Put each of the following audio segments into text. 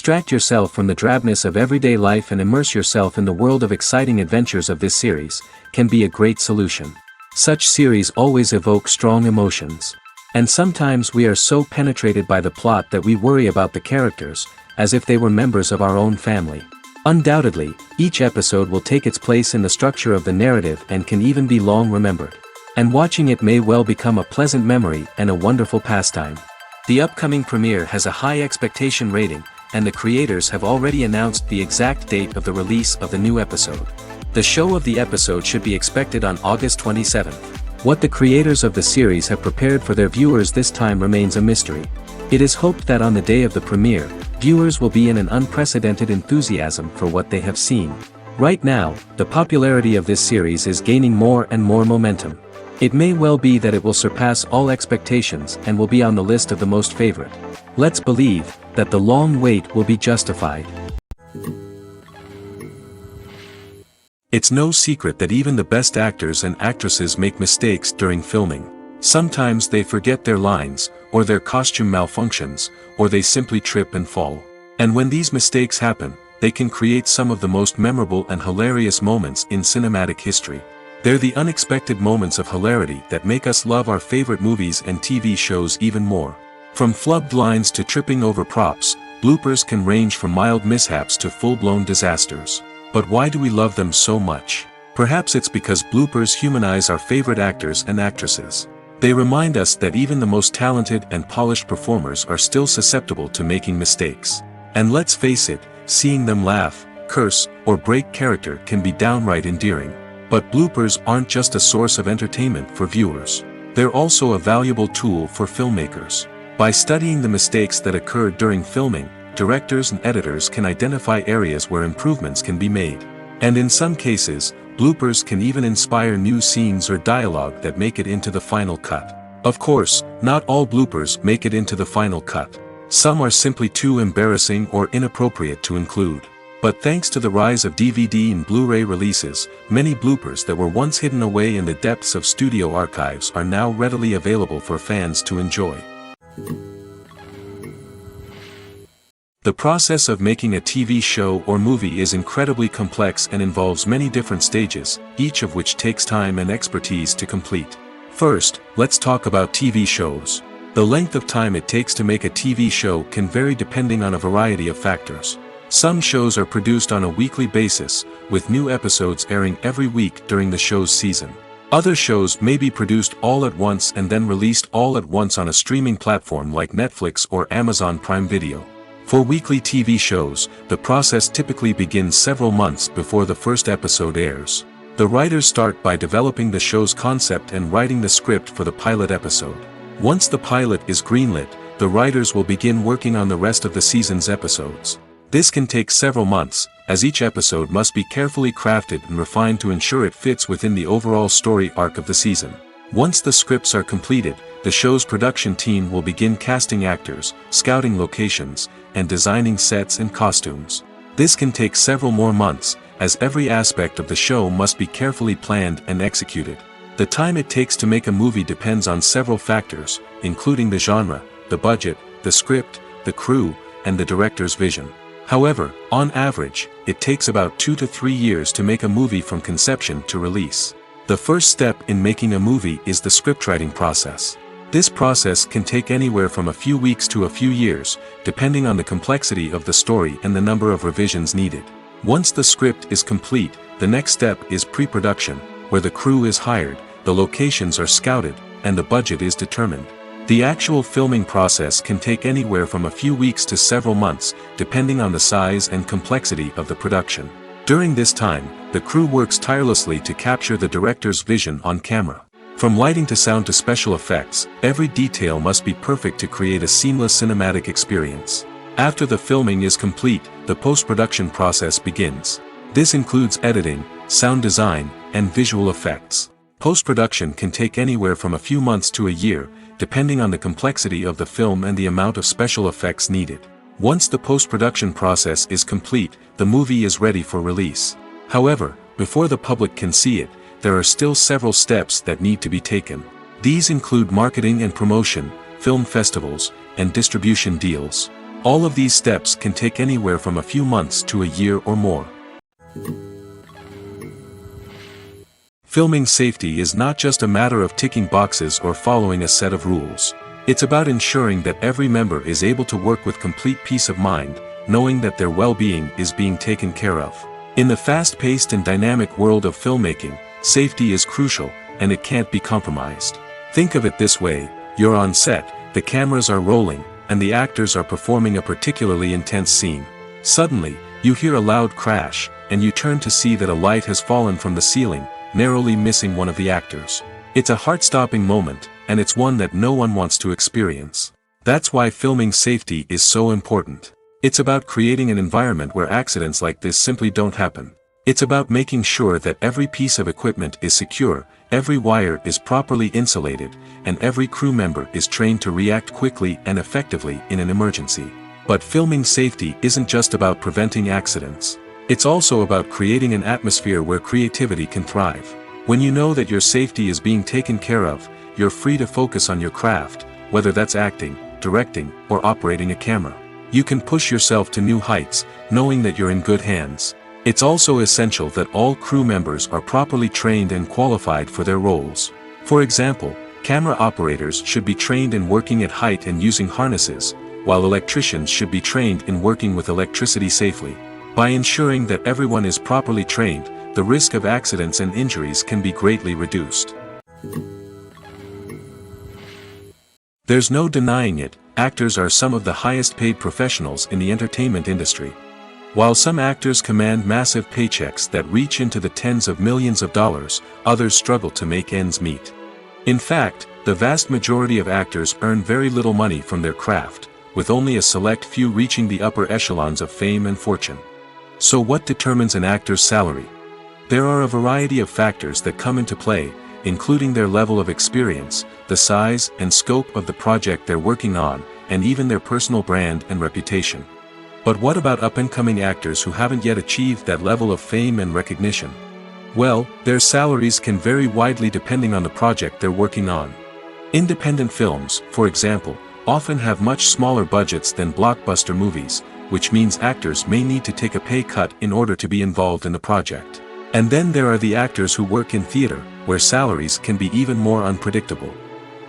Distract yourself from the drabness of everyday life and immerse yourself in the world of exciting adventures of this series, can be a great solution. Such series always evoke strong emotions. And sometimes we are so penetrated by the plot that we worry about the characters, as if they were members of our own family. Undoubtedly, each episode will take its place in the structure of the narrative and can even be long remembered. And watching it may well become a pleasant memory and a wonderful pastime. The upcoming premiere has a high expectation rating, and the creators have already announced the exact date of the release of the new episode. The show of the episode should be expected on August 27th. What the creators of the series have prepared for their viewers this time remains a mystery. It is hoped that on the day of the premiere, viewers will be in an unprecedented enthusiasm for what they have seen. Right now, the popularity of this series is gaining more and more momentum. It may well be that it will surpass all expectations and will be on the list of the most favorite. Let's believe that the long wait will be justified. It's no secret that even the best actors and actresses make mistakes during filming. Sometimes they forget their lines, or their costume malfunctions, or they simply trip and fall. And when these mistakes happen, they can create some of the most memorable and hilarious moments in cinematic history. They're the unexpected moments of hilarity that make us love our favorite movies and TV shows even more. From flubbed lines to tripping over props, bloopers can range from mild mishaps to full-blown disasters. But why do we love them so much? Perhaps it's because bloopers humanize our favorite actors and actresses. They remind us that even the most talented and polished performers are still susceptible to making mistakes. And let's face it, seeing them laugh, curse, or break character can be downright endearing. But bloopers aren't just a source of entertainment for viewers. They're also a valuable tool for filmmakers. By studying the mistakes that occurred during filming, directors and editors can identify areas where improvements can be made. And in some cases, bloopers can even inspire new scenes or dialogue that make it into the final cut. Of course, not all bloopers make it into the final cut. Some are simply too embarrassing or inappropriate to include. But thanks to the rise of DVD and Blu-ray releases, many bloopers that were once hidden away in the depths of studio archives are now readily available for fans to enjoy. The process of making a TV show or movie is incredibly complex and involves many different stages, each of which takes time and expertise to complete. First, let's talk about TV shows. The length of time it takes to make a TV show can vary depending on a variety of factors. Some shows are produced on a weekly basis, with new episodes airing every week during the show's season. Other shows may be produced all at once and then released all at once on a streaming platform like Netflix or Amazon Prime Video. For weekly TV shows, the process typically begins several months before the first episode airs. The writers start by developing the show's concept and writing the script for the pilot episode. Once the pilot is greenlit, the writers will begin working on the rest of the season's episodes. This can take several months, as each episode must be carefully crafted and refined to ensure it fits within the overall story arc of the season. Once the scripts are completed, the show's production team will begin casting actors, scouting locations, and designing sets and costumes. This can take several more months, as every aspect of the show must be carefully planned and executed. The time it takes to make a movie depends on several factors, including the genre, the budget, the script, the crew, and the director's vision. However, on average, it takes about 2 to 3 years to make a movie from conception to release. The first step in making a movie is the scriptwriting process. This process can take anywhere from a few weeks to a few years, depending on the complexity of the story and the number of revisions needed. Once the script is complete, the next step is pre-production, where the crew is hired, the locations are scouted, and the budget is determined. The actual filming process can take anywhere from a few weeks to several months, depending on the size and complexity of the production. During this time, the crew works tirelessly to capture the director's vision on camera. From lighting to sound to special effects, every detail must be perfect to create a seamless cinematic experience. After the filming is complete, the post-production process begins. This includes editing, sound design, and visual effects. Post-production can take anywhere from a few months to a year, depending on the complexity of the film and the amount of special effects needed. Once the post-production process is complete, the movie is ready for release. However, before the public can see it, there are still several steps that need to be taken. These include marketing and promotion, film festivals, and distribution deals. All of these steps can take anywhere from a few months to a year or more. Filming safety is not just a matter of ticking boxes or following a set of rules. It's about ensuring that every member is able to work with complete peace of mind, knowing that their well-being is being taken care of. In the fast-paced and dynamic world of filmmaking, safety is crucial, and it can't be compromised. Think of it this way: you're on set, the cameras are rolling, and the actors are performing a particularly intense scene. Suddenly, you hear a loud crash, and you turn to see that a light has fallen from the ceiling, narrowly missing one of the actors. It's a heart-stopping moment, and it's one that no one wants to experience. That's why filming safety is so important. It's about creating an environment where accidents like this simply don't happen. It's about making sure that every piece of equipment is secure, every wire is properly insulated, and every crew member is trained to react quickly and effectively in an emergency. But filming safety isn't just about preventing accidents. It's also about creating an atmosphere where creativity can thrive. When you know that your safety is being taken care of, you're free to focus on your craft, whether that's acting, directing, or operating a camera. You can push yourself to new heights, knowing that you're in good hands. It's also essential that all crew members are properly trained and qualified for their roles. For example, camera operators should be trained in working at height and using harnesses, while electricians should be trained in working with electricity safely. By ensuring that everyone is properly trained, the risk of accidents and injuries can be greatly reduced. There's no denying it, actors are some of the highest paid professionals in the entertainment industry. While some actors command massive paychecks that reach into the tens of millions of dollars, others struggle to make ends meet. In fact, the vast majority of actors earn very little money from their craft, with only a select few reaching the upper echelons of fame and fortune. So what determines an actor's salary? There are a variety of factors that come into play, including their level of experience, the size and scope of the project they're working on, and even their personal brand and reputation. But what about up-and-coming actors who haven't yet achieved that level of fame and recognition? Well, their salaries can vary widely depending on the project they're working on. Independent films, for example, often have much smaller budgets than blockbuster movies, which means actors may need to take a pay cut in order to be involved in the project. And then there are the actors who work in theater, where salaries can be even more unpredictable.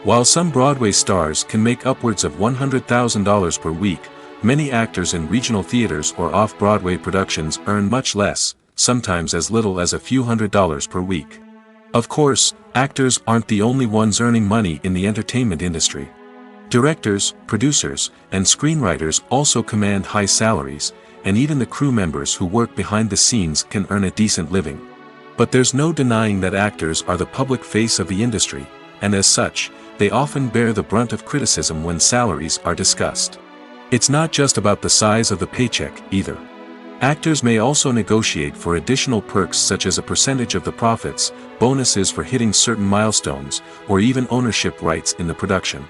While some Broadway stars can make upwards of $100,000 per week, many actors in regional theaters or off-Broadway productions earn much less, sometimes as little as a few $100s per week. Of course, actors aren't the only ones earning money in the entertainment industry. Directors, producers, and screenwriters also command high salaries, and even the crew members who work behind the scenes can earn a decent living. But there's no denying that actors are the public face of the industry, and as such, they often bear the brunt of criticism when salaries are discussed. It's not just about the size of the paycheck, either. Actors may also negotiate for additional perks such as a percentage of the profits, bonuses for hitting certain milestones, or even ownership rights in the production.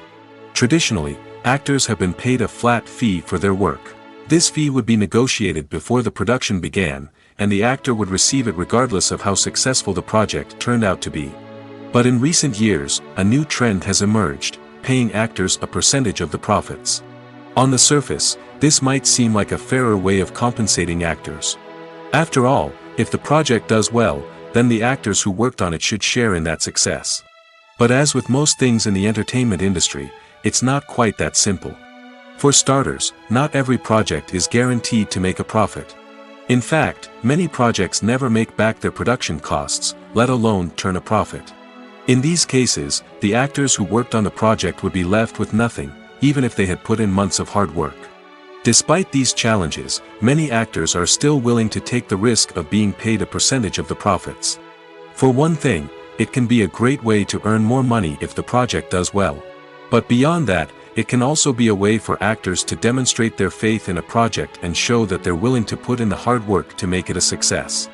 Traditionally, actors have been paid a flat fee for their work. This fee would be negotiated before the production began, and the actor would receive it regardless of how successful the project turned out to be. But in recent years, a new trend has emerged, paying actors a percentage of the profits. On the surface, this might seem like a fairer way of compensating actors. After all, if the project does well, then the actors who worked on it should share in that success. But as with most things in the entertainment industry, it's not quite that simple. For starters, not every project is guaranteed to make a profit. In fact, many projects never make back their production costs, let alone turn a profit. In these cases, the actors who worked on the project would be left with nothing, even if they had put in months of hard work. Despite these challenges, many actors are still willing to take the risk of being paid a percentage of the profits. For one thing, it can be a great way to earn more money if the project does well. But beyond that, it can also be a way for actors to demonstrate their faith in a project and show that they're willing to put in the hard work to make it a success.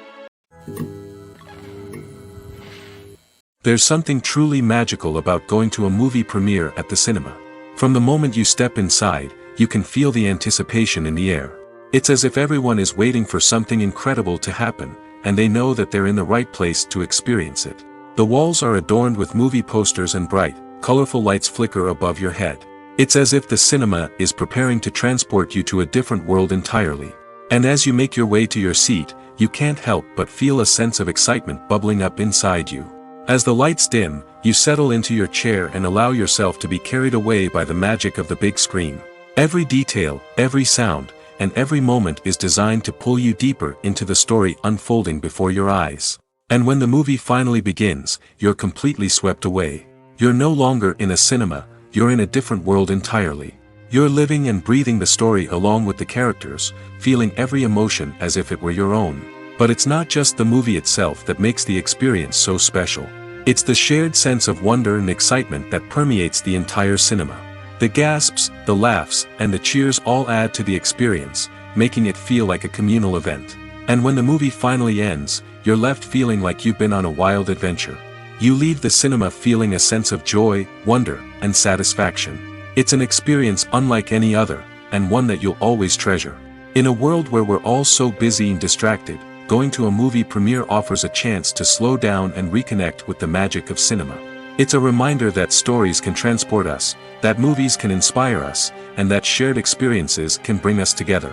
There's something truly magical about going to a movie premiere at the cinema. From the moment you step inside, you can feel the anticipation in the air. It's as if everyone is waiting for something incredible to happen, and they know that they're in the right place to experience it. The walls are adorned with movie posters and bright, colorful lights flicker above your head. It's as if the cinema is preparing to transport you to a different world entirely. And as you make your way to your seat, you can't help but feel a sense of excitement bubbling up inside you. As the lights dim, you settle into your chair and allow yourself to be carried away by the magic of the big screen. Every detail, every sound, and every moment is designed to pull you deeper into the story unfolding before your eyes. And when the movie finally begins, you're completely swept away. You're no longer in a cinema, you're in a different world entirely. You're living and breathing the story along with the characters, feeling every emotion as if it were your own. But it's not just the movie itself that makes the experience so special. It's the shared sense of wonder and excitement that permeates the entire cinema. The gasps, the laughs, and the cheers all add to the experience, making it feel like a communal event. And when the movie finally ends, you're left feeling like you've been on a wild adventure. You leave the cinema feeling a sense of joy, wonder, and satisfaction. It's an experience unlike any other, and one that you'll always treasure. In a world where we're all so busy and distracted, going to a movie premiere offers a chance to slow down and reconnect with the magic of cinema. It's a reminder that stories can transport us, that movies can inspire us, and that shared experiences can bring us together.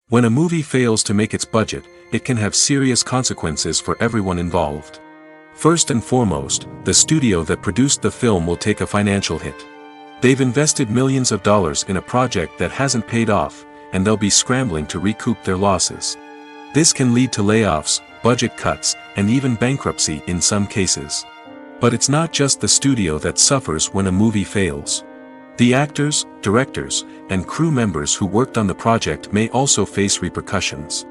When a movie fails to make its budget, it can have serious consequences for everyone involved. First and foremost, the studio that produced the film will take a financial hit. They've invested millions of dollars in a project that hasn't paid off, and they'll be scrambling to recoup their losses. This can lead to layoffs, budget cuts, and even bankruptcy in some cases. But it's not just the studio that suffers when a movie fails. The actors, directors, and crew members who worked on the project may also face repercussions.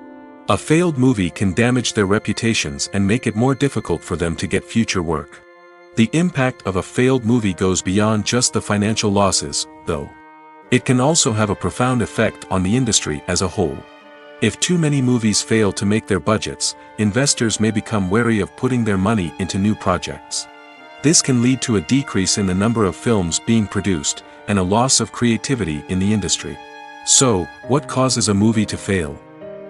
A failed movie can damage their reputations and make it more difficult for them to get future work. The impact of a failed movie goes beyond just the financial losses, though. It can also have a profound effect on the industry as a whole. If too many movies fail to make their budgets, investors may become wary of putting their money into new projects. This can lead to a decrease in the number of films being produced, and a loss of creativity in the industry. So, what causes a movie to fail?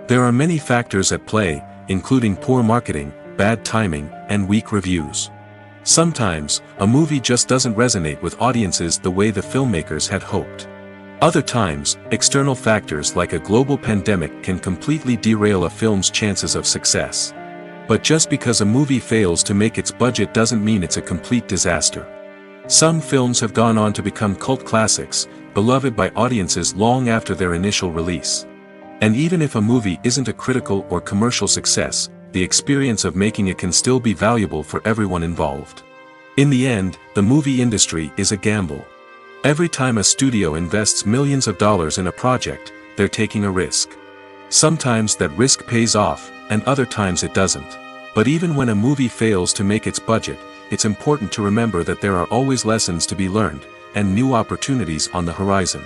There are many factors at play, including poor marketing, bad timing, and weak reviews. Sometimes, a movie just doesn't resonate with audiences the way the filmmakers had hoped. Other times, external factors like a global pandemic can completely derail a film's chances of success. But just because a movie fails to make its budget doesn't mean it's a complete disaster. Some films have gone on to become cult classics, beloved by audiences long after their initial release. And even if a movie isn't a critical or commercial success, the experience of making it can still be valuable for everyone involved. In the end, the movie industry is a gamble. Every time a studio invests millions of dollars in a project, they're taking a risk. Sometimes that risk pays off, and other times it doesn't. But even when a movie fails to make its budget, it's important to remember that there are always lessons to be learned, and new opportunities on the horizon.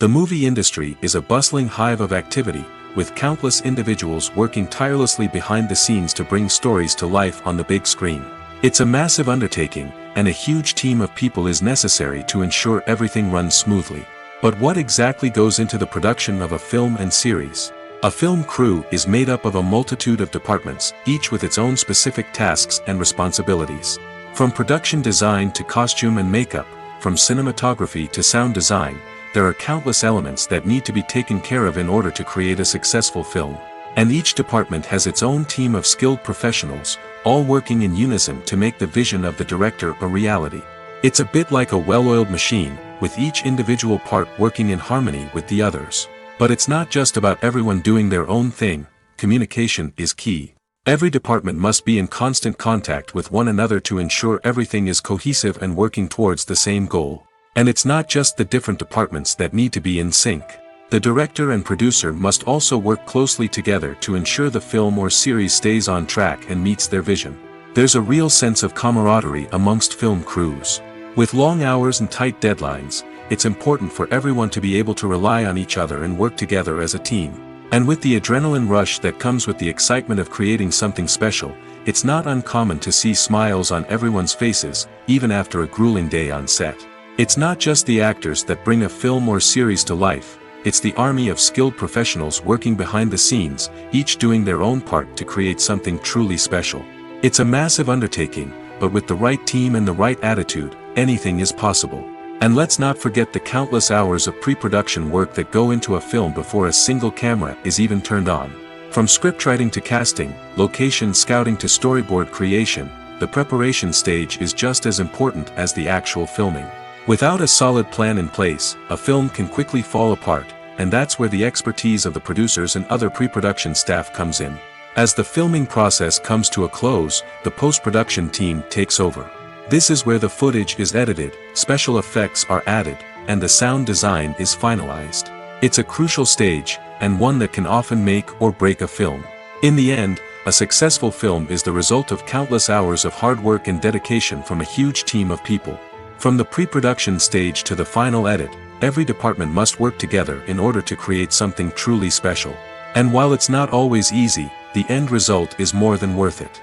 The movie industry is a bustling hive of activity, with countless individuals working tirelessly behind the scenes to bring stories to life on the big screen. It's a massive undertaking, and a huge team of people is necessary to ensure everything runs smoothly. But what exactly goes into the production of a film and series? A film crew is made up of a multitude of departments, each with its own specific tasks and responsibilities. From production design to costume and makeup, from cinematography to sound design, there are countless elements that need to be taken care of in order to create a successful film. And each department has its own team of skilled professionals, all working in unison to make the vision of the director a reality. It's a bit like a well-oiled machine, with each individual part working in harmony with the others. But it's not just about everyone doing their own thing. Communication is key. Every department must be in constant contact with one another to ensure everything is cohesive and working towards the same goal. And it's not just the different departments that need to be in sync. The director and producer must also work closely together to ensure the film or series stays on track and meets their vision. There's a real sense of camaraderie amongst film crews. With long hours and tight deadlines, it's important for everyone to be able to rely on each other and work together as a team. And with the adrenaline rush that comes with the excitement of creating something special, it's not uncommon to see smiles on everyone's faces, even after a grueling day on set. It's not just the actors that bring a film or series to life. It's the army of skilled professionals working behind the scenes, each doing their own part to create something truly special. It's a massive undertaking, but with the right team and the right attitude, anything is possible. And let's not forget the countless hours of pre-production work that go into a film before a single camera is even turned on. From scriptwriting to casting, location scouting to storyboard creation, the preparation stage is just as important as the actual filming. Without a solid plan in place, a film can quickly fall apart, and that's where the expertise of the producers and other pre-production staff comes in. As the filming process comes to a close, the post-production team takes over. This is where the footage is edited, special effects are added, and the sound design is finalized. It's a crucial stage, and one that can often make or break a film. In the end, a successful film is the result of countless hours of hard work and dedication from a huge team of people. From the pre-production stage to the final edit, every department must work together in order to create something truly special. And while it's not always easy, the end result is more than worth it.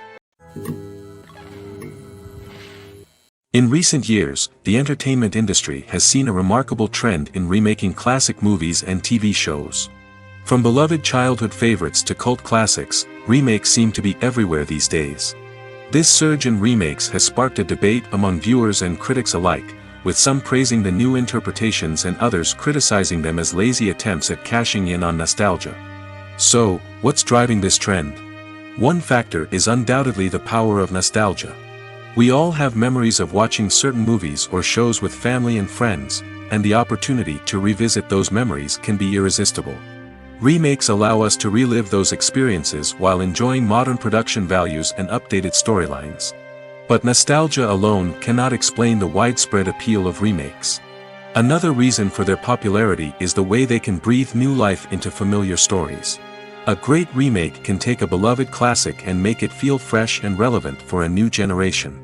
In recent years, the entertainment industry has seen a remarkable trend in remaking classic movies and TV shows. From beloved childhood favorites to cult classics, remakes seem to be everywhere these days. This surge in remakes has sparked a debate among viewers and critics alike, with some praising the new interpretations and others criticizing them as lazy attempts at cashing in on nostalgia. So, what's driving this trend? One factor is undoubtedly the power of nostalgia. We all have memories of watching certain movies or shows with family and friends, and the opportunity to revisit those memories can be irresistible. Remakes allow us to relive those experiences while enjoying modern production values and updated storylines. But nostalgia alone cannot explain the widespread appeal of remakes. Another reason for their popularity is the way they can breathe new life into familiar stories. A great remake can take a beloved classic and make it feel fresh and relevant for a new generation.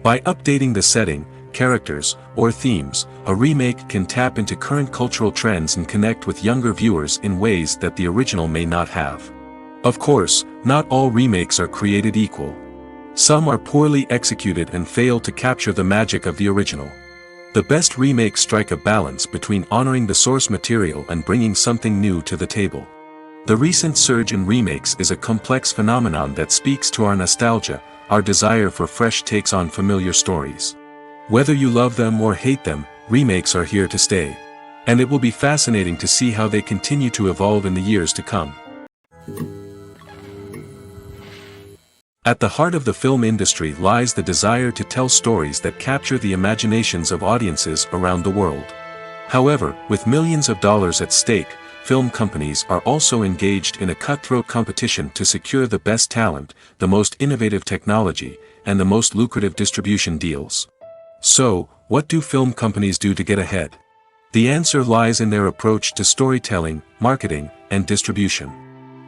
By updating the setting, characters, or themes, a remake can tap into current cultural trends and connect with younger viewers in ways that the original may not have. Of course, not all remakes are created equal. Some are poorly executed and fail to capture the magic of the original. The best remakes strike a balance between honoring the source material and bringing something new to the table. The recent surge in remakes is a complex phenomenon that speaks to our nostalgia, our desire for fresh takes on familiar stories. Whether you love them or hate them, remakes are here to stay. And it will be fascinating to see how they continue to evolve in the years to come. At the heart of the film industry lies the desire to tell stories that capture the imaginations of audiences around the world. However, with millions of dollars at stake, film companies are also engaged in a cutthroat competition to secure the best talent, the most innovative technology, and the most lucrative distribution deals. So, what do film companies do to get ahead? The answer lies in their approach to storytelling, marketing, and distribution.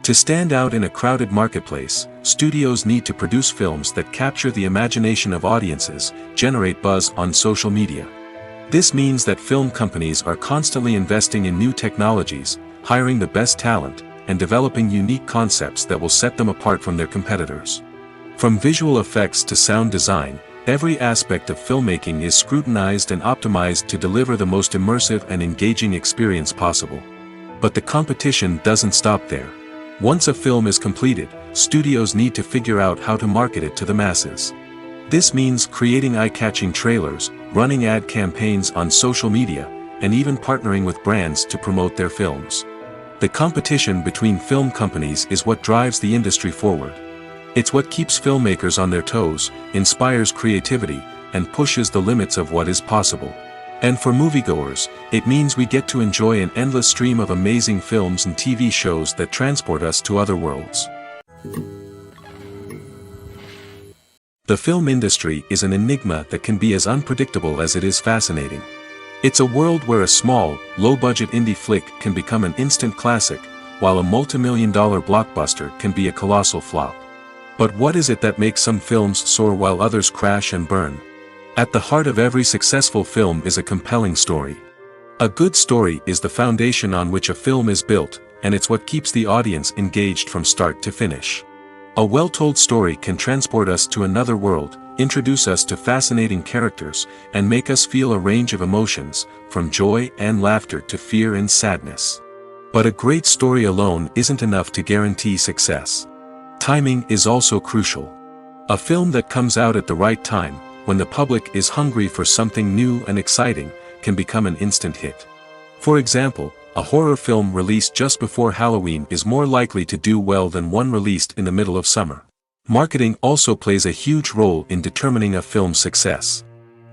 To stand out in a crowded marketplace, studios need to produce films that capture the imagination of audiences, generate buzz on social media. This means that film companies are constantly investing in new technologies, hiring the best talent, and developing unique concepts that will set them apart from their competitors. From visual effects to sound design, every aspect of filmmaking is scrutinized and optimized to deliver the most immersive and engaging experience possible. But the competition doesn't stop there. Once a film is completed, studios need to figure out how to market it to the masses. This means creating eye-catching trailers, running ad campaigns on social media, and even partnering with brands to promote their films. The competition between film companies is what drives the industry forward. It's what keeps filmmakers on their toes, inspires creativity, and pushes the limits of what is possible. And for moviegoers, it means we get to enjoy an endless stream of amazing films and TV shows that transport us to other worlds. The film industry is an enigma that can be as unpredictable as it is fascinating. It's a world where a small, low-budget indie flick can become an instant classic, while a multi-million-dollar blockbuster can be a colossal flop. But what is it that makes some films soar while others crash and burn? At the heart of every successful film is a compelling story. A good story is the foundation on which a film is built, and it's what keeps the audience engaged from start to finish. A well-told story can transport us to another world, introduce us to fascinating characters, and make us feel a range of emotions, from joy and laughter to fear and sadness. But a great story alone isn't enough to guarantee success. Timing is also crucial. A film that comes out at the right time, when the public is hungry for something new and exciting, can become an instant hit. For example, a horror film released just before Halloween is more likely to do well than one released in the middle of summer. Marketing also plays a huge role in determining a film's success.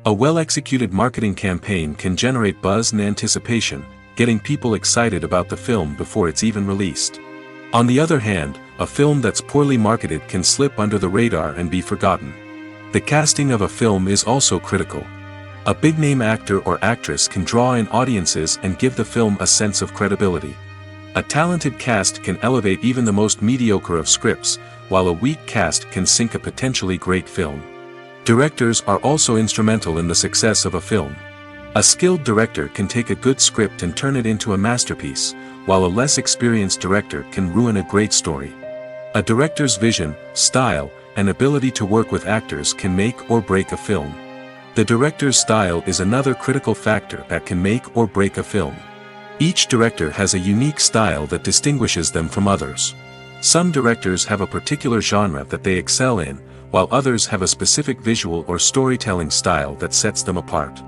A well-executed marketing campaign can generate buzz and anticipation, getting people excited about the film before it's even released. On the other hand, a film that's poorly marketed can slip under the radar and be forgotten. The casting of a film is also critical. A big-name actor or actress can draw in audiences and give the film a sense of credibility. A talented cast can elevate even the most mediocre of scripts, while a weak cast can sink a potentially great film. Directors are also instrumental in the success of a film. A skilled director can take a good script and turn it into a masterpiece, while a less experienced director can ruin a great story. A director's vision, style, and ability to work with actors can make or break a film. The director's style is another critical factor that can make or break a film. Each director has a unique style that distinguishes them from others. Some directors have a particular genre that they excel in, while others have a specific visual or storytelling style that sets them apart.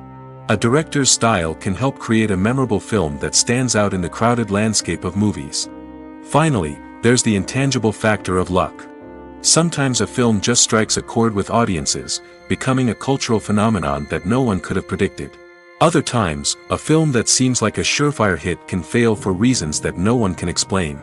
A director's style can help create a memorable film that stands out in the crowded landscape of movies. Finally, there's the intangible factor of luck. Sometimes a film just strikes a chord with audiences, becoming a cultural phenomenon that no one could have predicted. Other times, a film that seems like a surefire hit can fail for reasons that no one can explain.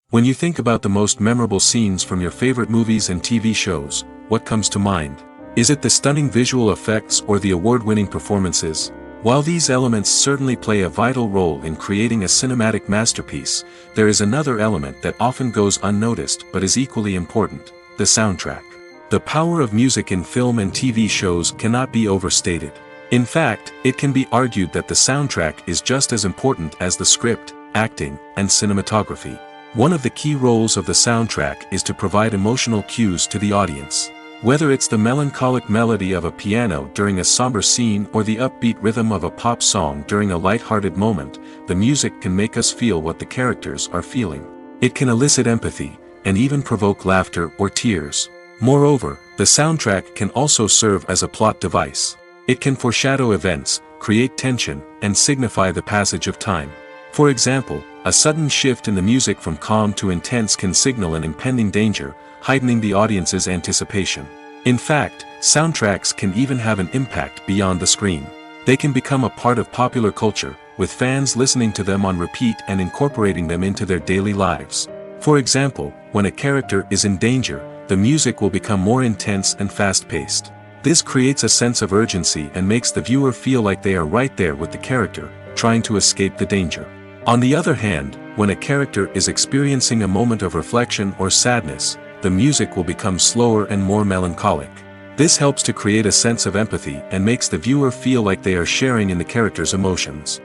When you think about the most memorable scenes from your favorite movies and TV shows, what comes to mind? Is it the stunning visual effects or the award-winning performances? While these elements certainly play a vital role in creating a cinematic masterpiece, there is another element that often goes unnoticed but is equally important: the soundtrack. The power of music in film and TV shows cannot be overstated. In fact, it can be argued that the soundtrack is just as important as the script, acting, and cinematography. One of the key roles of the soundtrack is to provide emotional cues to the audience. Whether it's the melancholic melody of a piano during a somber scene or the upbeat rhythm of a pop song during a light-hearted moment, the music can make us feel what the characters are feeling. It can elicit empathy, and even provoke laughter or tears. Moreover, the soundtrack can also serve as a plot device. It can foreshadow events, create tension, and signify the passage of time. For example, a sudden shift in the music from calm to intense can signal an impending danger, heightening the audience's anticipation. In fact, soundtracks can even have an impact beyond the screen. They can become a part of popular culture, with fans listening to them on repeat and incorporating them into their daily lives. For example, when a character is in danger, the music will become more intense and fast-paced. This creates a sense of urgency and makes the viewer feel like they are right there with the character, trying to escape the danger. On the other hand, when a character is experiencing a moment of reflection or sadness, the music will become slower and more melancholic. This helps to create a sense of empathy and makes the viewer feel like they are sharing in the character's emotions.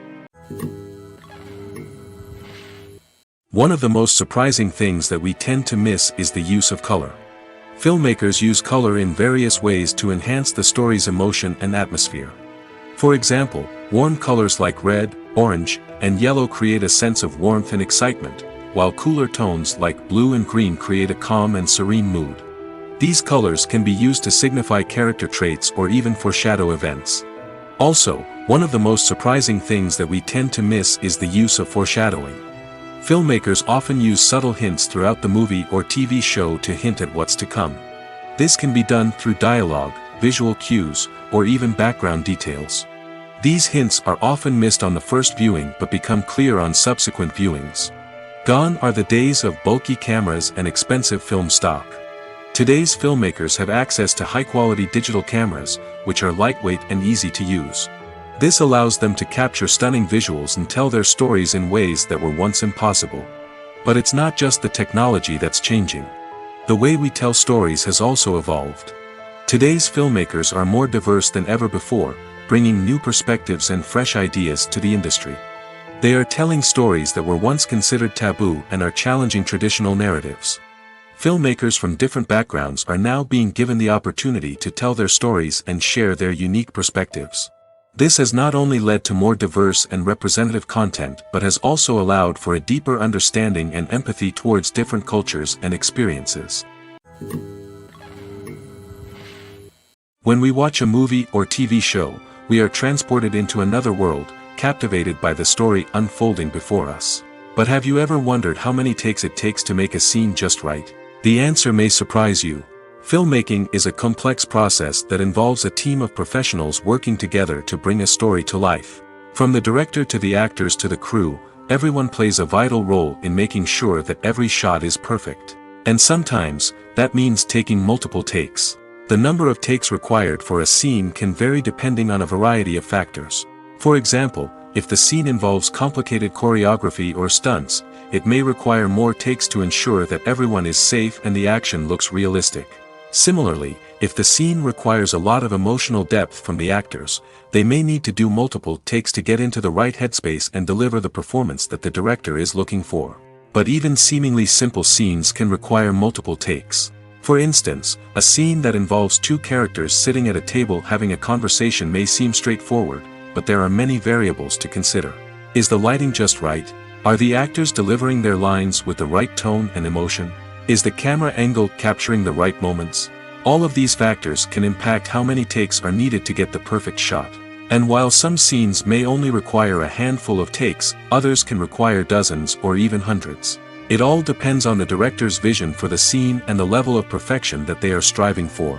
One of the most surprising things that we tend to miss is the use of color. Filmmakers use color in various ways to enhance the story's emotion and atmosphere. For example, warm colors like red, orange, and yellow create a sense of warmth and excitement, while cooler tones like blue and green create a calm and serene mood. These colors can be used to signify character traits or even foreshadow events. Also, one of the most surprising things that we tend to miss is the use of foreshadowing. Filmmakers often use subtle hints throughout the movie or TV show to hint at what's to come. This can be done through dialogue, visual cues, or even background details. These hints are often missed on the first viewing but become clear on subsequent viewings. Gone are the days of bulky cameras and expensive film stock. Today's filmmakers have access to high-quality digital cameras, which are lightweight and easy to use. This allows them to capture stunning visuals and tell their stories in ways that were once impossible. But it's not just the technology that's changing. The way we tell stories has also evolved. Today's filmmakers are more diverse than ever before, bringing new perspectives and fresh ideas to the industry. They are telling stories that were once considered taboo and are challenging traditional narratives. Filmmakers from different backgrounds are now being given the opportunity to tell their stories and share their unique perspectives. This has not only led to more diverse and representative content but has also allowed for a deeper understanding and empathy towards different cultures and experiences. When we watch a movie or TV show, we are transported into another world, captivated by the story unfolding before us. But have you ever wondered how many takes it takes to make a scene just right? The answer may surprise you. Filmmaking is a complex process that involves a team of professionals working together to bring a story to life. From the director to the actors to the crew, everyone plays a vital role in making sure that every shot is perfect. And sometimes, that means taking multiple takes. The number of takes required for a scene can vary depending on a variety of factors. For example, if the scene involves complicated choreography or stunts, it may require more takes to ensure that everyone is safe and the action looks realistic. Similarly, if the scene requires a lot of emotional depth from the actors, they may need to do multiple takes to get into the right headspace and deliver the performance that the director is looking for. But even seemingly simple scenes can require multiple takes. For instance, a scene that involves two characters sitting at a table having a conversation may seem straightforward, but there are many variables to consider. Is the lighting just right? Are the actors delivering their lines with the right tone and emotion? Is the camera angle capturing the right moments? All of these factors can impact how many takes are needed to get the perfect shot. And while some scenes may only require a handful of takes, others can require dozens or even hundreds. It all depends on the director's vision for the scene and the level of perfection that they are striving for.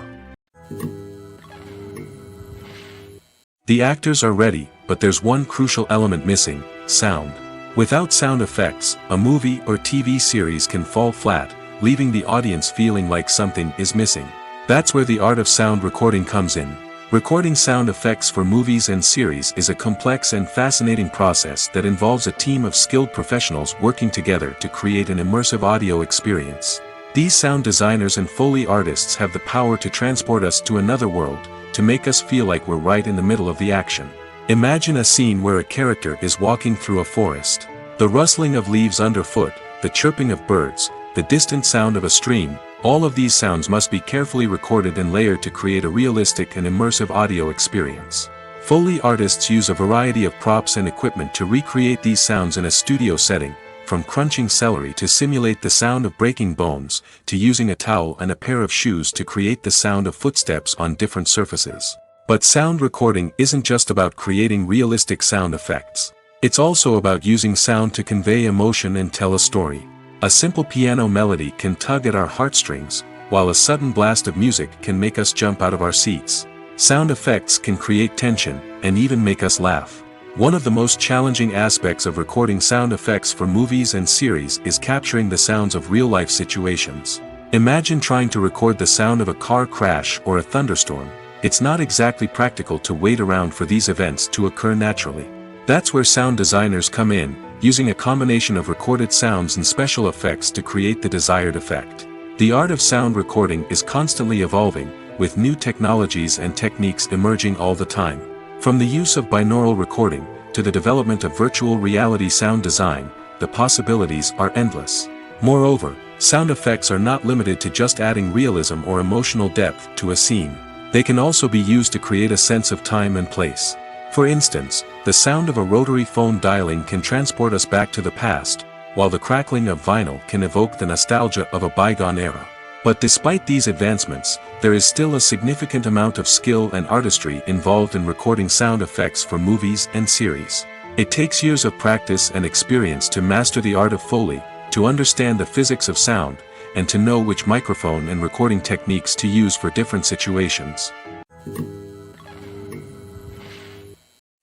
The actors are ready, but there's one crucial element missing: sound. Without sound effects, a movie or TV series can fall flat, leaving the audience feeling like something is missing. That's where the art of sound recording comes in. Recording sound effects for movies and series is a complex and fascinating process that involves a team of skilled professionals working together to create an immersive audio experience. These sound designers and Foley artists have the power to transport us to another world, to make us feel like we're right in the middle of the action. Imagine a scene where a character is walking through a forest. The rustling of leaves underfoot, the chirping of birds, the distant sound of a stream, all of these sounds must be carefully recorded and layered to create a realistic and immersive audio experience. Foley artists use a variety of props and equipment to recreate these sounds in a studio setting, from crunching celery to simulate the sound of breaking bones, to using a towel and a pair of shoes to create the sound of footsteps on different surfaces. But sound recording isn't just about creating realistic sound effects. It's also about using sound to convey emotion and tell a story. A simple piano melody can tug at our heartstrings, while a sudden blast of music can make us jump out of our seats. Sound effects can create tension, and even make us laugh. One of the most challenging aspects of recording sound effects for movies and series is capturing the sounds of real-life situations. Imagine trying to record the sound of a car crash or a thunderstorm. It's not exactly practical to wait around for these events to occur naturally. That's where sound designers come in, using a combination of recorded sounds and special effects to create the desired effect. The art of sound recording is constantly evolving, with new technologies and techniques emerging all the time. From the use of binaural recording, to the development of virtual reality sound design, the possibilities are endless. Moreover, sound effects are not limited to just adding realism or emotional depth to a scene. They can also be used to create a sense of time and place. For instance, the sound of a rotary phone dialing can transport us back to the past, while the crackling of vinyl can evoke the nostalgia of a bygone era. But despite these advancements, there is still a significant amount of skill and artistry involved in recording sound effects for movies and series. It takes years of practice and experience to master the art of Foley, to understand the physics of sound, and to know which microphone and recording techniques to use for different situations.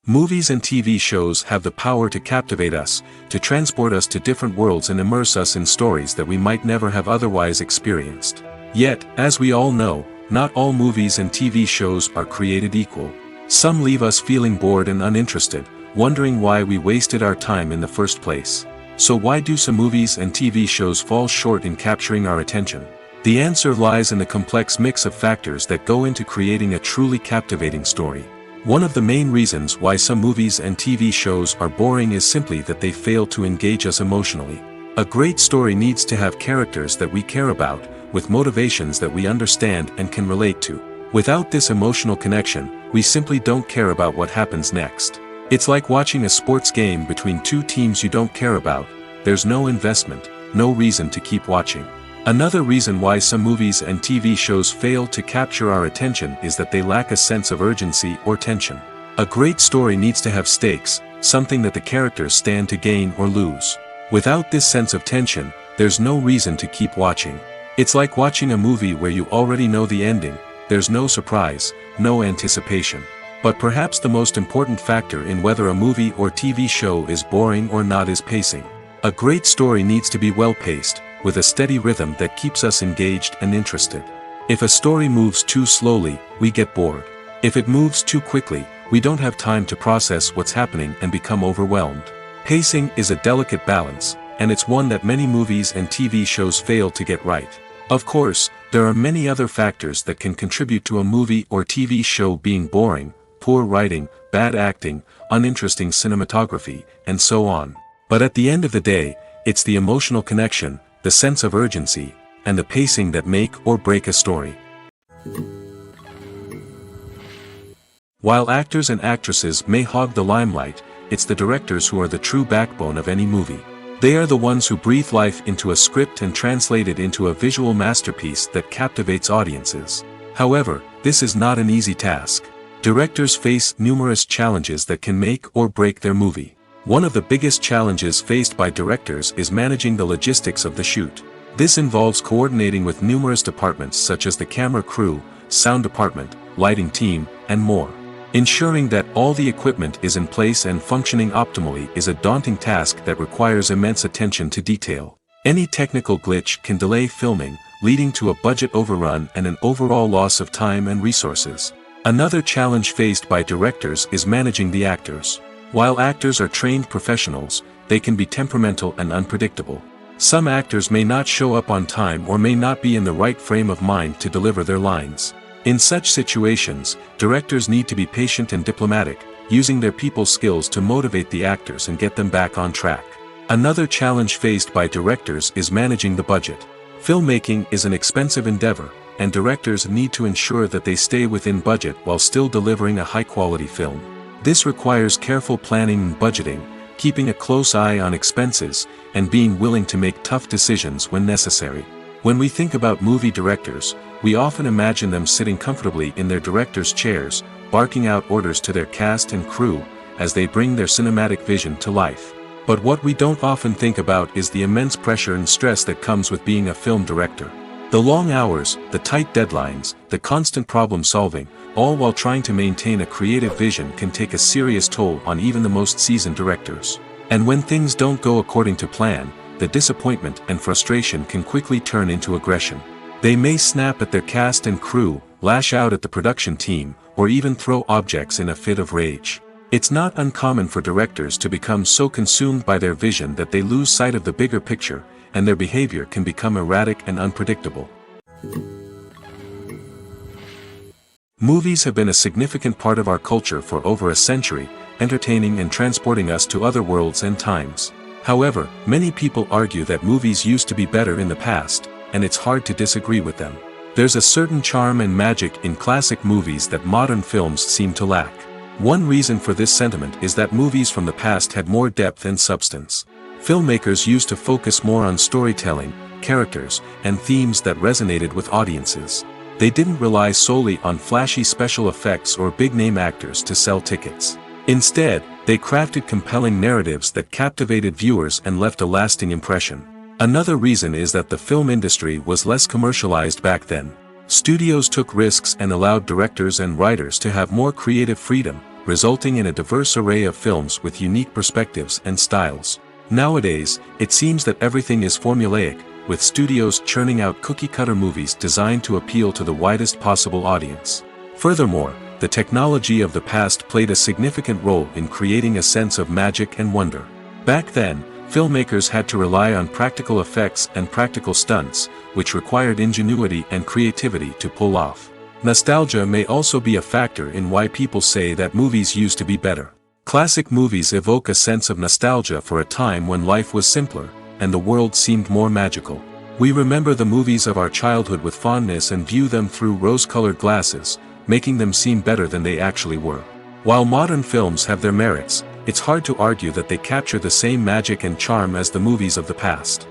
Movies and TV shows have the power to captivate us, to transport us to different worlds and immerse us in stories that we might never have otherwise experienced. Yet, as we all know, not all movies and TV shows are created equal. Some leave us feeling bored and uninterested, wondering why we wasted our time in the first place. So why do some movies and TV shows fall short in capturing our attention? The answer lies in the complex mix of factors that go into creating a truly captivating story. One of the main reasons why some movies and TV shows are boring is simply that they fail to engage us emotionally. A great story needs to have characters that we care about, with motivations that we understand and can relate to. Without this emotional connection, we simply don't care about what happens next. It's like watching a sports game between two teams you don't care about. There's no investment, no reason to keep watching. Another reason why some movies and TV shows fail to capture our attention is that they lack a sense of urgency or tension. A great story needs to have stakes, something that the characters stand to gain or lose. Without this sense of tension, there's no reason to keep watching. It's like watching a movie where you already know the ending. There's no surprise, no anticipation. But perhaps the most important factor in whether a movie or TV show is boring or not is pacing. A great story needs to be well-paced, with a steady rhythm that keeps us engaged and interested. If a story moves too slowly, we get bored. If it moves too quickly, we don't have time to process what's happening and become overwhelmed. Pacing is a delicate balance, and it's one that many movies and TV shows fail to get right. Of course, there are many other factors that can contribute to a movie or TV show being boring: poor writing, bad acting, uninteresting cinematography, and so on. But at the end of the day, it's the emotional connection, the sense of urgency, and the pacing that make or break a story. While actors and actresses may hog the limelight, it's the directors who are the true backbone of any movie. They are the ones who breathe life into a script and translate it into a visual masterpiece that captivates audiences. However, this is not an easy task. Directors face numerous challenges that can make or break their movie. One of the biggest challenges faced by directors is managing the logistics of the shoot. This involves coordinating with numerous departments such as the camera crew, sound department, lighting team, and more. Ensuring that all the equipment is in place and functioning optimally is a daunting task that requires immense attention to detail. Any technical glitch can delay filming, leading to a budget overrun and an overall loss of time and resources. Another challenge faced by directors is managing the actors. While actors are trained professionals, they can be temperamental and unpredictable. Some actors may not show up on time or may not be in the right frame of mind to deliver their lines. In such situations, directors need to be patient and diplomatic, using their people skills to motivate the actors and get them back on track. Another challenge faced by directors is managing the budget. Filmmaking is an expensive endeavor, and directors need to ensure that they stay within budget while still delivering a high-quality film. This requires careful planning and budgeting, keeping a close eye on expenses, and being willing to make tough decisions when necessary. When we think about movie directors, we often imagine them sitting comfortably in their director's chairs, barking out orders to their cast and crew, as they bring their cinematic vision to life. But what we don't often think about is the immense pressure and stress that comes with being a film director. The long hours, the tight deadlines, the constant problem solving, all while trying to maintain a creative vision can take a serious toll on even the most seasoned directors. And when things don't go according to plan, the disappointment and frustration can quickly turn into aggression. They may snap at their cast and crew, lash out at the production team, or even throw objects in a fit of rage. It's not uncommon for directors to become so consumed by their vision that they lose sight of the bigger picture, and their behavior can become erratic and unpredictable. Movies have been a significant part of our culture for over a century, entertaining and transporting us to other worlds and times. However, many people argue that movies used to be better in the past, and it's hard to disagree with them. There's a certain charm and magic in classic movies that modern films seem to lack. One reason for this sentiment is that movies from the past had more depth and substance. Filmmakers used to focus more on storytelling, characters, and themes that resonated with audiences. They didn't rely solely on flashy special effects or big-name actors to sell tickets. Instead, they crafted compelling narratives that captivated viewers and left a lasting impression. Another reason is that the film industry was less commercialized back then. Studios took risks and allowed directors and writers to have more creative freedom, resulting in a diverse array of films with unique perspectives and styles. Nowadays, it seems that everything is formulaic, with studios churning out cookie-cutter movies designed to appeal to the widest possible audience. Furthermore, the technology of the past played a significant role in creating a sense of magic and wonder. Back then, filmmakers had to rely on practical effects and practical stunts, which required ingenuity and creativity to pull off. Nostalgia may also be a factor in why people say that movies used to be better. Classic movies evoke a sense of nostalgia for a time when life was simpler, and the world seemed more magical. We remember the movies of our childhood with fondness and view them through rose-colored glasses, making them seem better than they actually were. While modern films have their merits, it's hard to argue that they capture the same magic and charm as the movies of the past.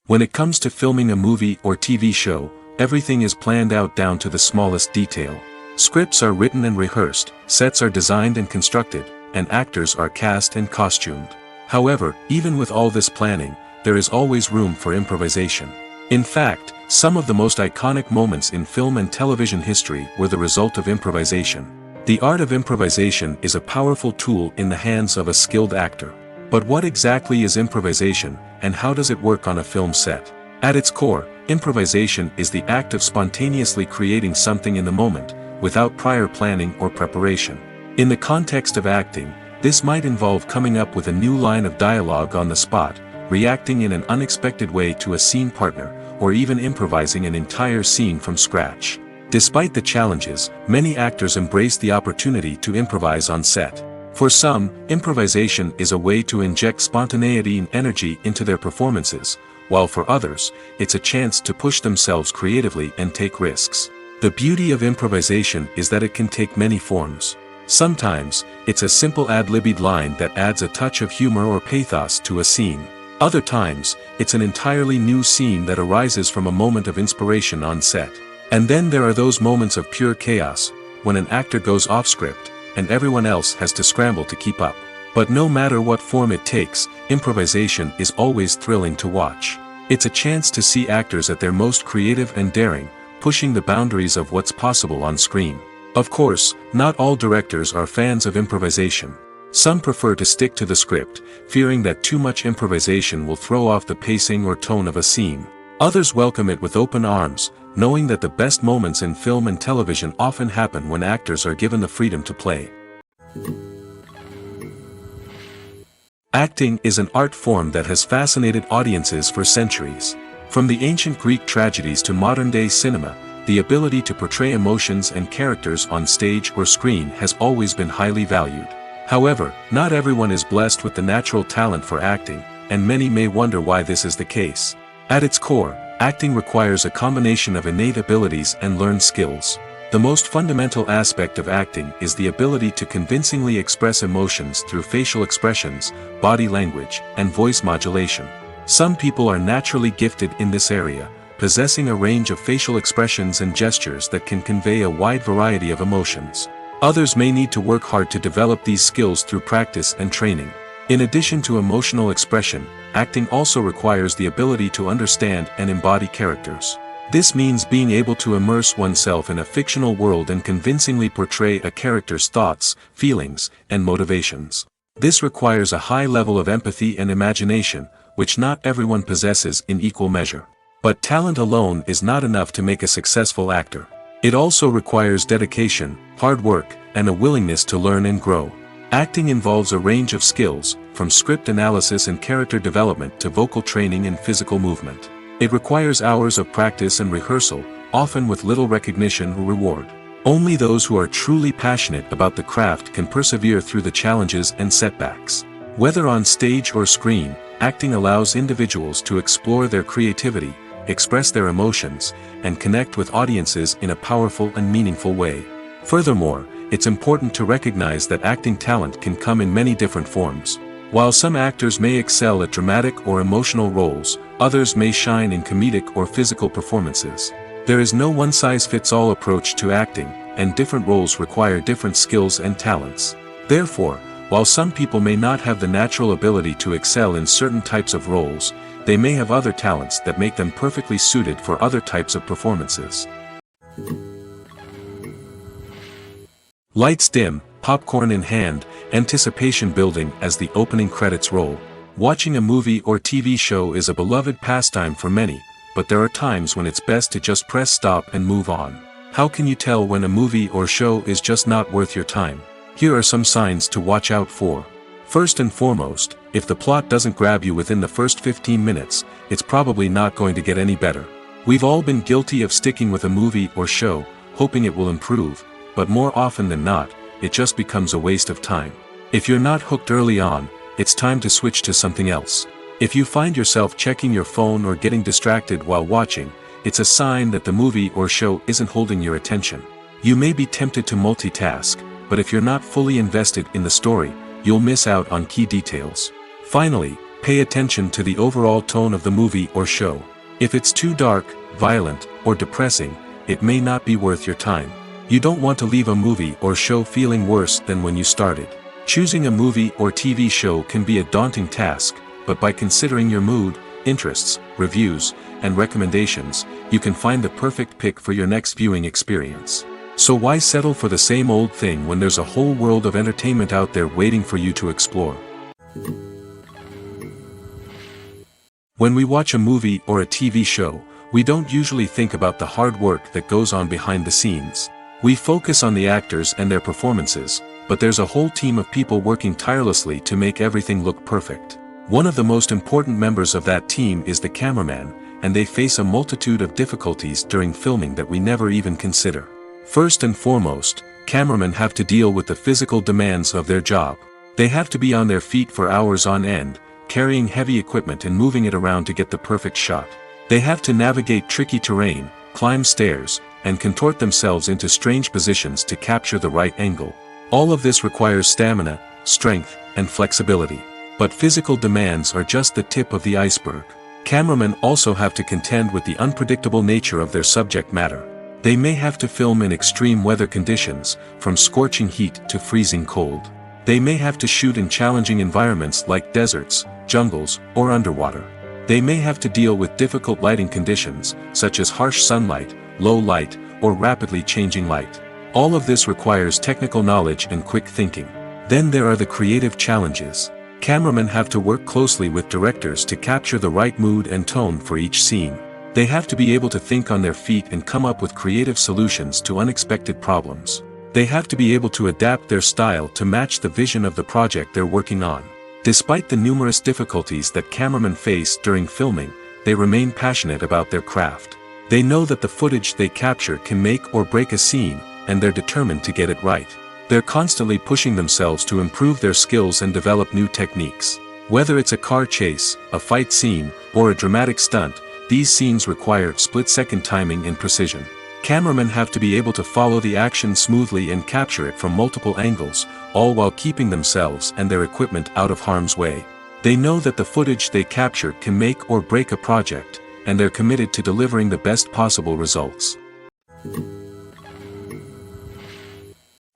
When it comes to filming a movie or TV show, everything is planned out down to the smallest detail. Scripts are written and rehearsed, sets are designed and constructed, and actors are cast and costumed. However, even with all this planning, there is always room for improvisation. In fact, some of the most iconic moments in film and television history were the result of improvisation. The art of improvisation is a powerful tool in the hands of a skilled actor. But what exactly is improvisation, and how does it work on a film set? At its core, improvisation is the act of spontaneously creating something in the moment, without prior planning or preparation. In the context of acting, this might involve coming up with a new line of dialogue on the spot, reacting in an unexpected way to a scene partner, or even improvising an entire scene from scratch. Despite the challenges, many actors embrace the opportunity to improvise on set. For some, improvisation is a way to inject spontaneity and energy into their performances, while for others, it's a chance to push themselves creatively and take risks. The beauty of improvisation is that it can take many forms. Sometimes, it's a simple ad-libbed line that adds a touch of humor or pathos to a scene. Other times, it's an entirely new scene that arises from a moment of inspiration on set. And then there are those moments of pure chaos, when an actor goes off script, and everyone else has to scramble to keep up. But no matter what form it takes, improvisation is always thrilling to watch. It's a chance to see actors at their most creative and daring, pushing the boundaries of what's possible on screen. Of course, not all directors are fans of improvisation. Some prefer to stick to the script, fearing that too much improvisation will throw off the pacing or tone of a scene. Others welcome it with open arms, knowing that the best moments in film and television often happen when actors are given the freedom to play. Acting is an art form that has fascinated audiences for centuries. From the ancient Greek tragedies to modern-day cinema, the ability to portray emotions and characters on stage or screen has always been highly valued. However, not everyone is blessed with the natural talent for acting, and many may wonder why this is the case. At its core, acting requires a combination of innate abilities and learned skills. The most fundamental aspect of acting is the ability to convincingly express emotions through facial expressions, body language, and voice modulation. Some people are naturally gifted in this area, possessing a range of facial expressions and gestures that can convey a wide variety of emotions. Others may need to work hard to develop these skills through practice and training. In addition to emotional expression, acting also requires the ability to understand and embody characters. This means being able to immerse oneself in a fictional world and convincingly portray a character's thoughts, feelings, and motivations. This requires a high level of empathy and imagination, which not everyone possesses in equal measure. But talent alone is not enough to make a successful actor. It also requires dedication, hard work, and a willingness to learn and grow. Acting involves a range of skills, from script analysis and character development to vocal training and physical movement. It requires hours of practice and rehearsal, often with little recognition or reward. Only those who are truly passionate about the craft can persevere through the challenges and setbacks. Whether on stage or screen, acting allows individuals to explore their creativity, express their emotions, and connect with audiences in a powerful and meaningful way. Furthermore, it's important to recognize that acting talent can come in many different forms. While some actors may excel at dramatic or emotional roles, others may shine in comedic or physical performances. There is no one-size-fits-all approach to acting, and different roles require different skills and talents. Therefore, while some people may not have the natural ability to excel in certain types of roles, they may have other talents that make them perfectly suited for other types of performances. Lights dim, popcorn in hand, anticipation building as the opening credits roll. Watching a movie or TV show is a beloved pastime for many, but there are times when it's best to just press stop and move on. How can you tell when a movie or show is just not worth your time? Here are some signs to watch out for. First and foremost, if the plot doesn't grab you within the first 15 minutes, it's probably not going to get any better. We've all been guilty of sticking with a movie or show, hoping it will improve, but more often than not, it just becomes a waste of time. If you're not hooked early on, it's time to switch to something else. If you find yourself checking your phone or getting distracted while watching, it's a sign that the movie or show isn't holding your attention. You may be tempted to multitask, but if you're not fully invested in the story, you'll miss out on key details. Finally, pay attention to the overall tone of the movie or show. If it's too dark, violent, or depressing, it may not be worth your time. You don't want to leave a movie or show feeling worse than when you started. Choosing a movie or TV show can be a daunting task, but by considering your mood, interests, reviews, and recommendations, you can find the perfect pick for your next viewing experience. So why settle for the same old thing when there's a whole world of entertainment out there waiting for you to explore? When we watch a movie or a TV show, we don't usually think about the hard work that goes on behind the scenes. We focus on the actors and their performances, but there's a whole team of people working tirelessly to make everything look perfect. One of the most important members of that team is the cameraman, and they face a multitude of difficulties during filming that we never even consider. First and foremost, cameramen have to deal with the physical demands of their job. They have to be on their feet for hours on end, carrying heavy equipment and moving it around to get the perfect shot. They have to navigate tricky terrain, climb stairs, and contort themselves into strange positions to capture the right angle. All of this requires stamina, strength, and flexibility. But physical demands are just the tip of the iceberg. Cameramen also have to contend with the unpredictable nature of their subject matter. They may have to film in extreme weather conditions, from scorching heat to freezing cold. They may have to shoot in challenging environments like deserts, jungles, or underwater. They may have to deal with difficult lighting conditions, such as harsh sunlight, low light, or rapidly changing light. All of this requires technical knowledge and quick thinking. Then there are the creative challenges. Cameramen have to work closely with directors to capture the right mood and tone for each scene. They have to be able to think on their feet and come up with creative solutions to unexpected problems. They have to be able to adapt their style to match the vision of the project they're working on. Despite the numerous difficulties that cameramen face during filming, they remain passionate about their craft. They know that the footage they capture can make or break a scene, and they're determined to get it right. They're constantly pushing themselves to improve their skills and develop new techniques. Whether it's a car chase, a fight scene, or a dramatic stunt, these scenes require split-second timing and precision. Cameramen have to be able to follow the action smoothly and capture it from multiple angles, all while keeping themselves and their equipment out of harm's way. They know that the footage they capture can make or break a project, and they're committed to delivering the best possible results.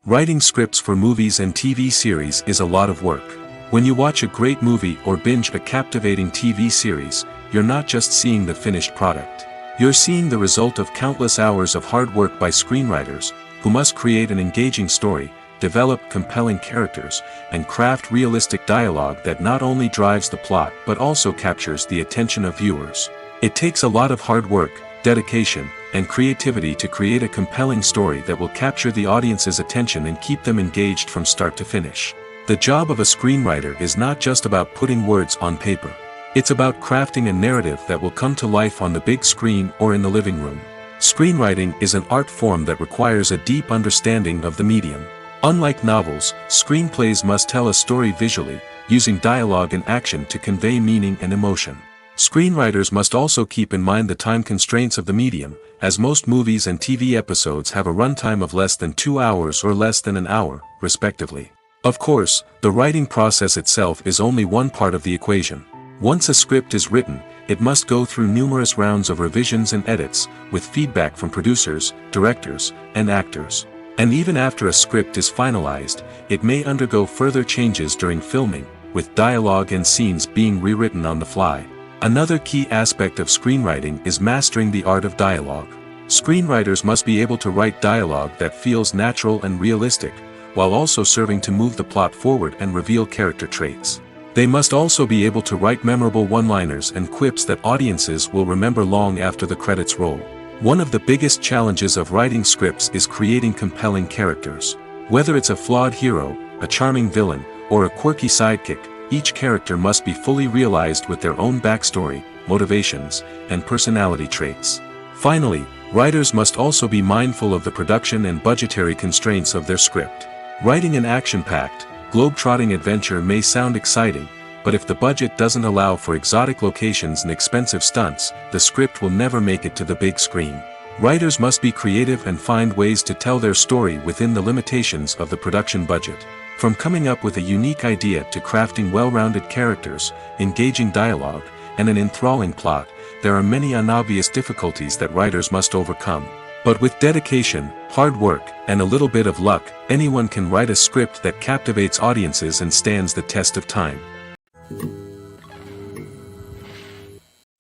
Writing scripts for movies and TV series is a lot of work. When you watch a great movie or binge a captivating TV series, you're not just seeing the finished product. You're seeing the result of countless hours of hard work by screenwriters, who must create an engaging story, develop compelling characters, and craft realistic dialogue that not only drives the plot but also captures the attention of viewers. It takes a lot of hard work, dedication, and creativity to create a compelling story that will capture the audience's attention and keep them engaged from start to finish. The job of a screenwriter is not just about putting words on paper. It's about crafting a narrative that will come to life on the big screen or in the living room. Screenwriting is an art form that requires a deep understanding of the medium. Unlike novels, screenplays must tell a story visually, using dialogue and action to convey meaning and emotion. Screenwriters must also keep in mind the time constraints of the medium, as most movies and TV episodes have a runtime of less than 2 hours or less than an hour, respectively. Of course, the writing process itself is only one part of the equation. Once a script is written, it must go through numerous rounds of revisions and edits, with feedback from producers, directors, and actors. And even after a script is finalized, it may undergo further changes during filming, with dialogue and scenes being rewritten on the fly. Another key aspect of screenwriting is mastering the art of dialogue. Screenwriters must be able to write dialogue that feels natural and realistic, while also serving to move the plot forward and reveal character traits. They must also be able to write memorable one-liners and quips that audiences will remember long after the credits roll. One of the biggest challenges of writing scripts is creating compelling characters. Whether it's a flawed hero, a charming villain, or a quirky sidekick, each character must be fully realized with their own backstory, motivations, and personality traits. Finally, writers must also be mindful of the production and budgetary constraints of their script. Writing an action-packed, globe-trotting adventure may sound exciting, but if the budget doesn't allow for exotic locations and expensive stunts, the script will never make it to the big screen. Writers must be creative and find ways to tell their story within the limitations of the production budget. From coming up with a unique idea to crafting well-rounded characters, engaging dialogue, and an enthralling plot, there are many unobvious difficulties that writers must overcome. But with dedication, hard work, and a little bit of luck, anyone can write a script that captivates audiences and stands the test of time.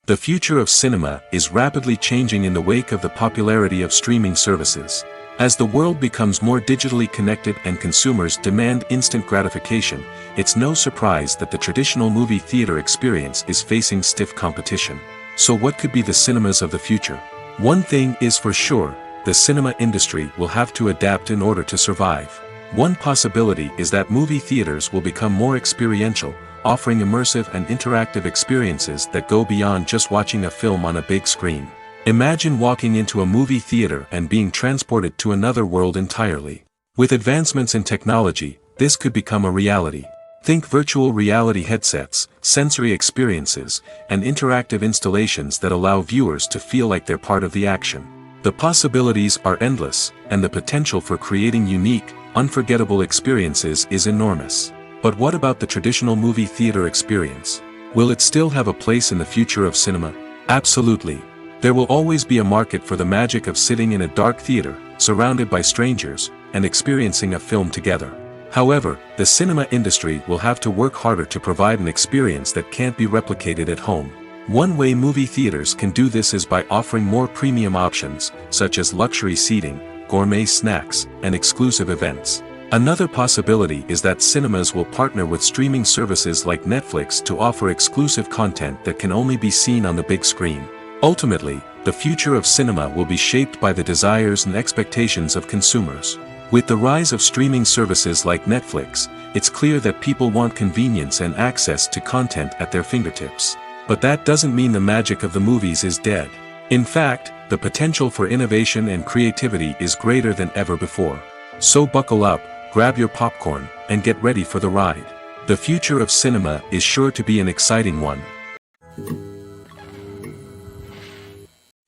The future of cinema is rapidly changing in the wake of the popularity of streaming services. As the world becomes more digitally connected and consumers demand instant gratification, it's no surprise that the traditional movie theater experience is facing stiff competition. So what could be the cinemas of the future? One thing is for sure, the cinema industry will have to adapt in order to survive. One possibility is that movie theaters will become more experiential, offering immersive and interactive experiences that go beyond just watching a film on a big screen. Imagine walking into a movie theater and being transported to another world entirely. With advancements in technology, this could become a reality. Think virtual reality headsets, sensory experiences, and interactive installations that allow viewers to feel like they're part of the action. The possibilities are endless, and the potential for creating unique, unforgettable experiences is enormous. But what about the traditional movie theater experience? Will it still have a place in the future of cinema? Absolutely. There will always be a market for the magic of sitting in a dark theater, surrounded by strangers, and experiencing a film together. However, the cinema industry will have to work harder to provide an experience that can't be replicated at home. One way movie theaters can do this is by offering more premium options, such as luxury seating, gourmet snacks, and exclusive events. Another possibility is that cinemas will partner with streaming services like Netflix to offer exclusive content that can only be seen on the big screen. Ultimately, the future of cinema will be shaped by the desires and expectations of consumers. With the rise of streaming services like Netflix, it's clear that people want convenience and access to content at their fingertips. But that doesn't mean the magic of the movies is dead. In fact, the potential for innovation and creativity is greater than ever before. So buckle up, grab your popcorn, and get ready for the ride. The future of cinema is sure to be an exciting one.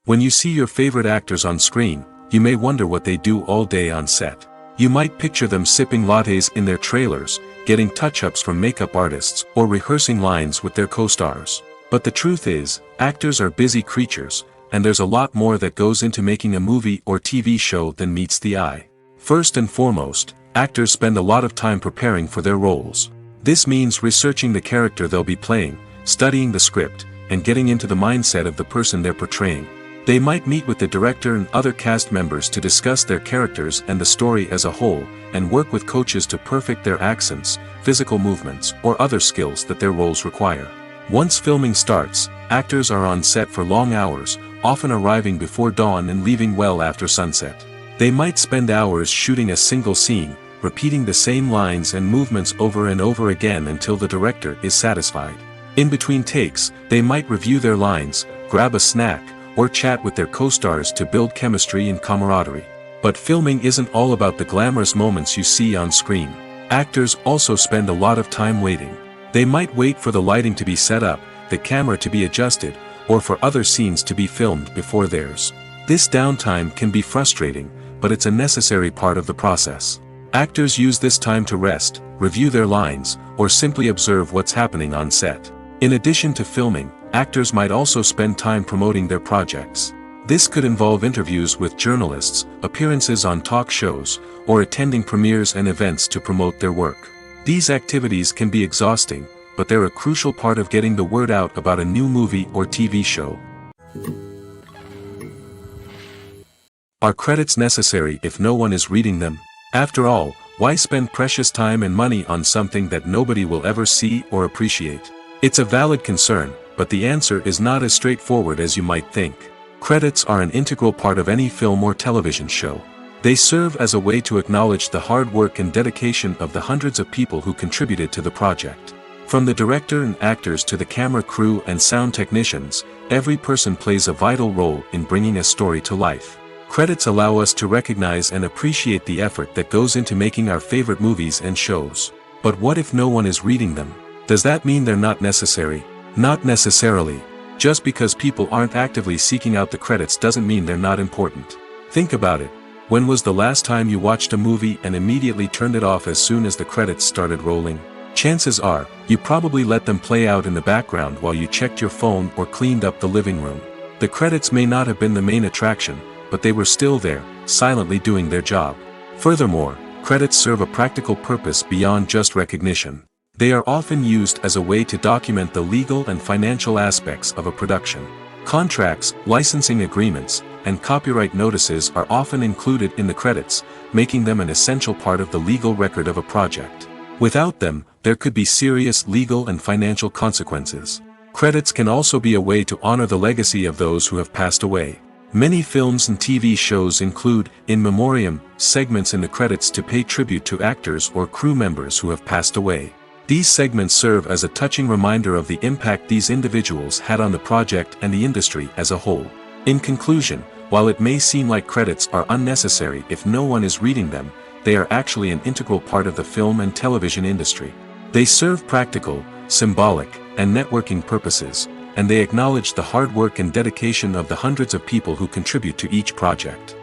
When you see your favorite actors on screen, you may wonder what they do all day on set. You might picture them sipping lattes in their trailers, getting touch-ups from makeup artists, or rehearsing lines with their co-stars. But the truth is, actors are busy creatures, and there's a lot more that goes into making a movie or TV show than meets the eye. First and foremost, actors spend a lot of time preparing for their roles. This means researching the character they'll be playing, studying the script, and getting into the mindset of the person they're portraying. They might meet with the director and other cast members to discuss their characters and the story as a whole, and work with coaches to perfect their accents, physical movements, or other skills that their roles require. Once filming starts, actors are on set for long hours, often arriving before dawn and leaving well after sunset. They might spend hours shooting a single scene, repeating the same lines and movements over and over again until the director is satisfied. In between takes, they might review their lines, grab a snack, or chat with their co-stars to build chemistry and camaraderie. But filming isn't all about the glamorous moments you see on screen. Actors also spend a lot of time waiting. They might wait for the lighting to be set up, the camera to be adjusted, or for other scenes to be filmed before theirs. This downtime can be frustrating, but it's a necessary part of the process. Actors use this time to rest, review their lines, or simply observe what's happening on set. In addition to filming, actors might also spend time promoting their projects. This could involve interviews with journalists, appearances on talk shows, or attending premieres and events to promote their work. These activities can be exhausting, but they're a crucial part of getting the word out about a new movie or TV show. Are credits necessary if no one is reading them? After all, why spend precious time and money on something that nobody will ever see or appreciate? It's a valid concern, but the answer is not as straightforward as you might think. Credits are an integral part of any film or television show. They serve as a way to acknowledge the hard work and dedication of the hundreds of people who contributed to the project. From the director and actors to the camera crew and sound technicians, every person plays a vital role in bringing a story to life. Credits allow us to recognize and appreciate the effort that goes into making our favorite movies and shows. But what if no one is reading them? Does that mean they're not necessary? Not necessarily. Just because people aren't actively seeking out the credits doesn't mean they're not important. Think about it. When was the last time you watched a movie and immediately turned it off as soon as the credits started rolling? Chances are, you probably let them play out in the background while you checked your phone or cleaned up the living room. The credits may not have been the main attraction, but they were still there, silently doing their job. Furthermore, credits serve a practical purpose beyond just recognition. They are often used as a way to document the legal and financial aspects of a production. Contracts, licensing agreements, and copyright notices are often included in the credits, making them an essential part of the legal record of a project. Without them, there could be serious legal and financial consequences. Credits can also be a way to honor the legacy of those who have passed away. Many films and TV shows include, in memoriam, segments in the credits to pay tribute to actors or crew members who have passed away. These segments serve as a touching reminder of the impact these individuals had on the project and the industry as a whole. In conclusion, while it may seem like credits are unnecessary if no one is reading them, they are actually an integral part of the film and television industry. They serve practical, symbolic, and networking purposes, and they acknowledge the hard work and dedication of the hundreds of people who contribute to each project.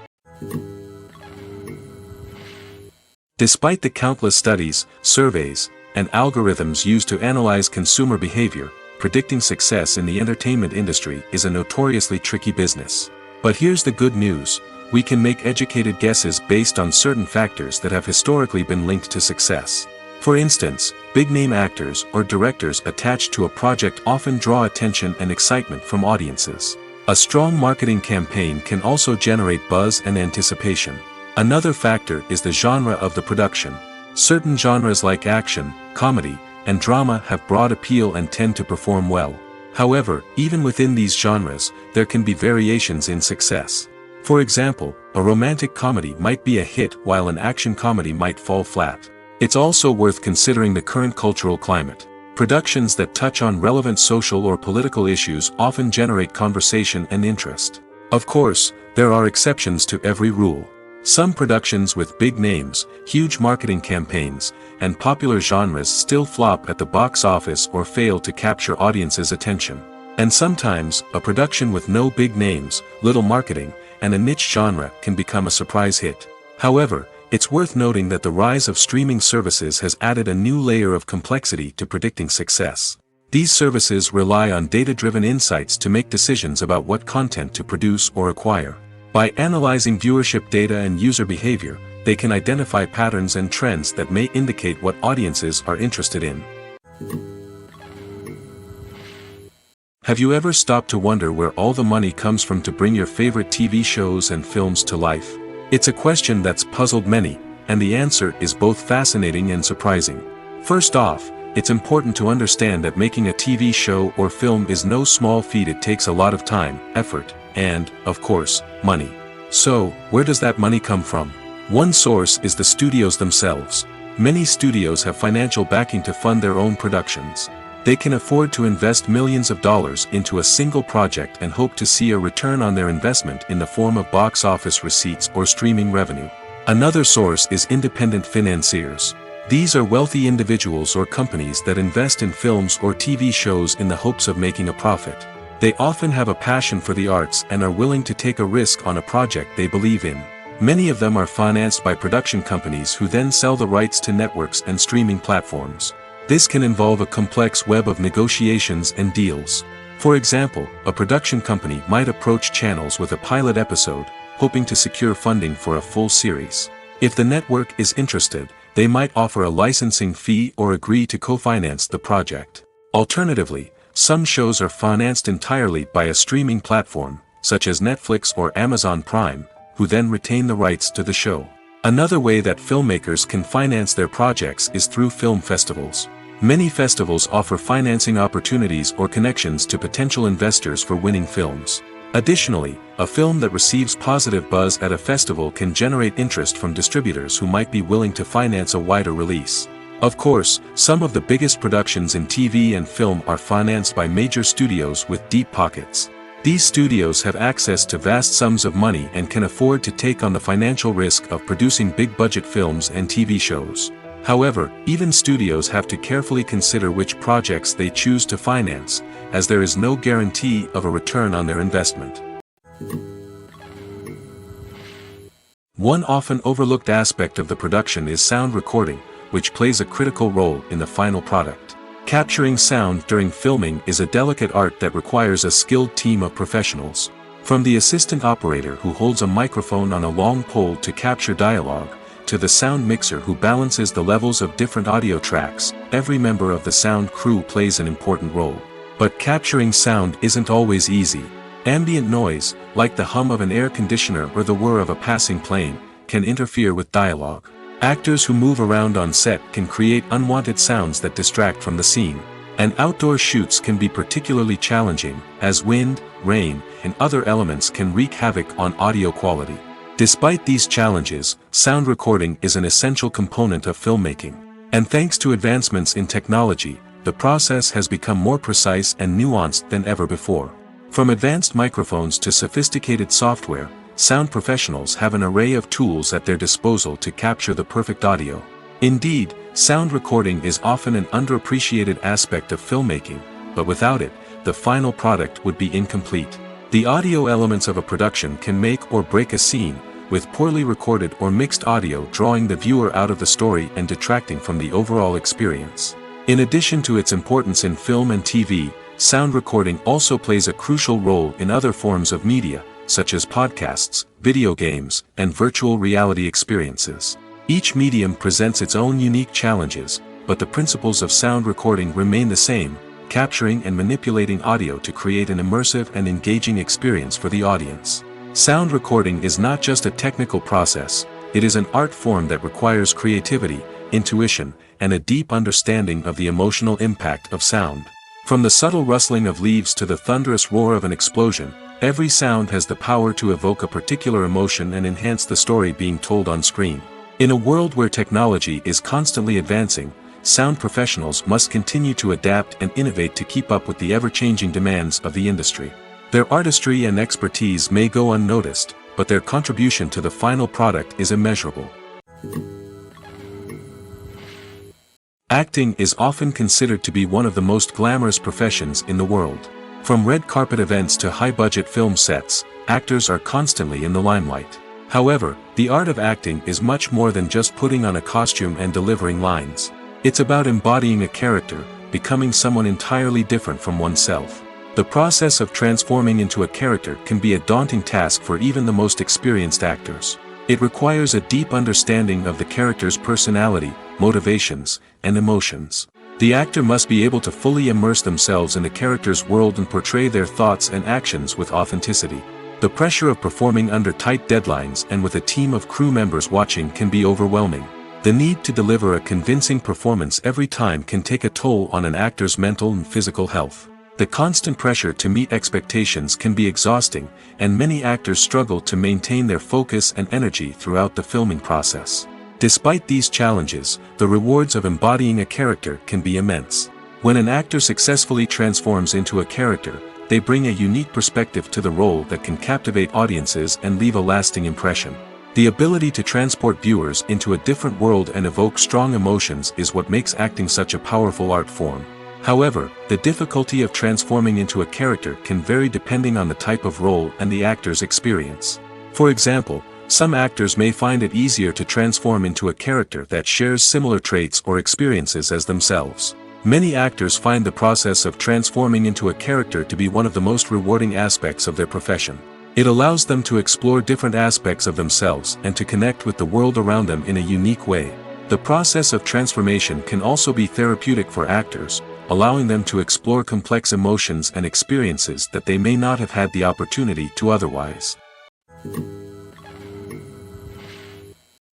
Despite the countless studies, surveys, and algorithms used to analyze consumer behavior, predicting success in the entertainment industry is a notoriously tricky business. But here's the good news: we can make educated guesses based on certain factors that have historically been linked to success. For instance, big-name actors or directors attached to a project often draw attention and excitement from audiences. A strong marketing campaign can also generate buzz and anticipation. Another factor is the genre of the production. Certain genres like action, comedy, and drama have broad appeal and tend to perform well. However, even within these genres, there can be variations in success. For example, a romantic comedy might be a hit while an action comedy might fall flat. It's also worth considering the current cultural climate. Productions that touch on relevant social or political issues often generate conversation and interest. Of course, there are exceptions to every rule. Some productions with big names, huge marketing campaigns, and popular genres still flop at the box office or fail to capture audiences' attention. And sometimes, a production with no big names, little marketing, and a niche genre can become a surprise hit. However, it's worth noting that the rise of streaming services has added a new layer of complexity to predicting success. These services rely on data-driven insights to make decisions about what content to produce or acquire. By analyzing viewership data and user behavior, they can identify patterns and trends that may indicate what audiences are interested in. Have you ever stopped to wonder where all the money comes from to bring your favorite TV shows and films to life? It's a question that's puzzled many, and the answer is both fascinating and surprising. First off, it's important to understand that making a TV show or film is no small feat. It takes a lot of time, effort, and, of course, money. So, where does that money come from? One source is the studios themselves. Many studios have financial backing to fund their own productions. They can afford to invest millions of dollars into a single project and hope to see a return on their investment in the form of box office receipts or streaming revenue. Another source is independent financiers. These are wealthy individuals or companies that invest in films or TV shows in the hopes of making a profit. They often have a passion for the arts and are willing to take a risk on a project they believe in. Many of them are financed by production companies who then sell the rights to networks and streaming platforms. This can involve a complex web of negotiations and deals. For example, a production company might approach channels with a pilot episode, hoping to secure funding for a full series. If the network is interested, they might offer a licensing fee or agree to co-finance the project. Alternatively, some shows are financed entirely by a streaming platform, such as Netflix or Amazon Prime, who then retain the rights to the show. Another way that filmmakers can finance their projects is through film festivals. Many festivals offer financing opportunities or connections to potential investors for winning films. Additionally, a film that receives positive buzz at a festival can generate interest from distributors who might be willing to finance a wider release. Of course, some of the biggest productions in TV and film are financed by major studios with deep pockets. These studios have access to vast sums of money and can afford to take on the financial risk of producing big-budget films and TV shows. However, even studios have to carefully consider which projects they choose to finance, as there is no guarantee of a return on their investment. One often overlooked aspect of the production is sound recording, which plays a critical role in the final product. Capturing sound during filming is a delicate art that requires a skilled team of professionals. From the assistant operator who holds a microphone on a long pole to capture dialogue, to the sound mixer who balances the levels of different audio tracks, every member of the sound crew plays an important role. But capturing sound isn't always easy. Ambient noise, like the hum of an air conditioner or the whir of a passing plane, can interfere with dialogue. Actors who move around on set can create unwanted sounds that distract from the scene. And outdoor shoots can be particularly challenging, as wind, rain, and other elements can wreak havoc on audio quality. Despite these challenges, sound recording is an essential component of filmmaking. And thanks to advancements in technology, the process has become more precise and nuanced than ever before. From advanced microphones to sophisticated software, sound professionals have an array of tools at their disposal to capture the perfect audio. Indeed, sound recording is often an underappreciated aspect of filmmaking, but without it, the final product would be incomplete. The audio elements of a production can make or break a scene, with poorly recorded or mixed audio drawing the viewer out of the story and detracting from the overall experience. In addition to its importance in film and TV, sound recording also plays a crucial role in other forms of media, such as podcasts, video games, and virtual reality experiences. Each medium presents its own unique challenges, but the principles of sound recording remain the same: capturing and manipulating audio to create an immersive and engaging experience for the audience. Sound recording is not just a technical process, it is an art form that requires creativity, intuition, and a deep understanding of the emotional impact of sound. From the subtle rustling of leaves to the thunderous roar of an explosion, every sound has the power to evoke a particular emotion and enhance the story being told on screen. In a world where technology is constantly advancing, sound professionals must continue to adapt and innovate to keep up with the ever-changing demands of the industry. Their artistry and expertise may go unnoticed, but their contribution to the final product is immeasurable. Acting is often considered to be one of the most glamorous professions in the world. From red carpet events to high-budget film sets, actors are constantly in the limelight. However, the art of acting is much more than just putting on a costume and delivering lines. It's about embodying a character, becoming someone entirely different from oneself. The process of transforming into a character can be a daunting task for even the most experienced actors. It requires a deep understanding of the character's personality, motivations, and emotions. The actor must be able to fully immerse themselves in the character's world and portray their thoughts and actions with authenticity. The pressure of performing under tight deadlines and with a team of crew members watching can be overwhelming. The need to deliver a convincing performance every time can take a toll on an actor's mental and physical health. The constant pressure to meet expectations can be exhausting, and many actors struggle to maintain their focus and energy throughout the filming process. Despite these challenges, the rewards of embodying a character can be immense. When an actor successfully transforms into a character, they bring a unique perspective to the role that can captivate audiences and leave a lasting impression. The ability to transport viewers into a different world and evoke strong emotions is what makes acting such a powerful art form. However, the difficulty of transforming into a character can vary depending on the type of role and the actor's experience. For example, some actors may find it easier to transform into a character that shares similar traits or experiences as themselves. Many actors find the process of transforming into a character to be one of the most rewarding aspects of their profession. It allows them to explore different aspects of themselves and to connect with the world around them in a unique way. The process of transformation can also be therapeutic for actors, allowing them to explore complex emotions and experiences that they may not have had the opportunity to otherwise.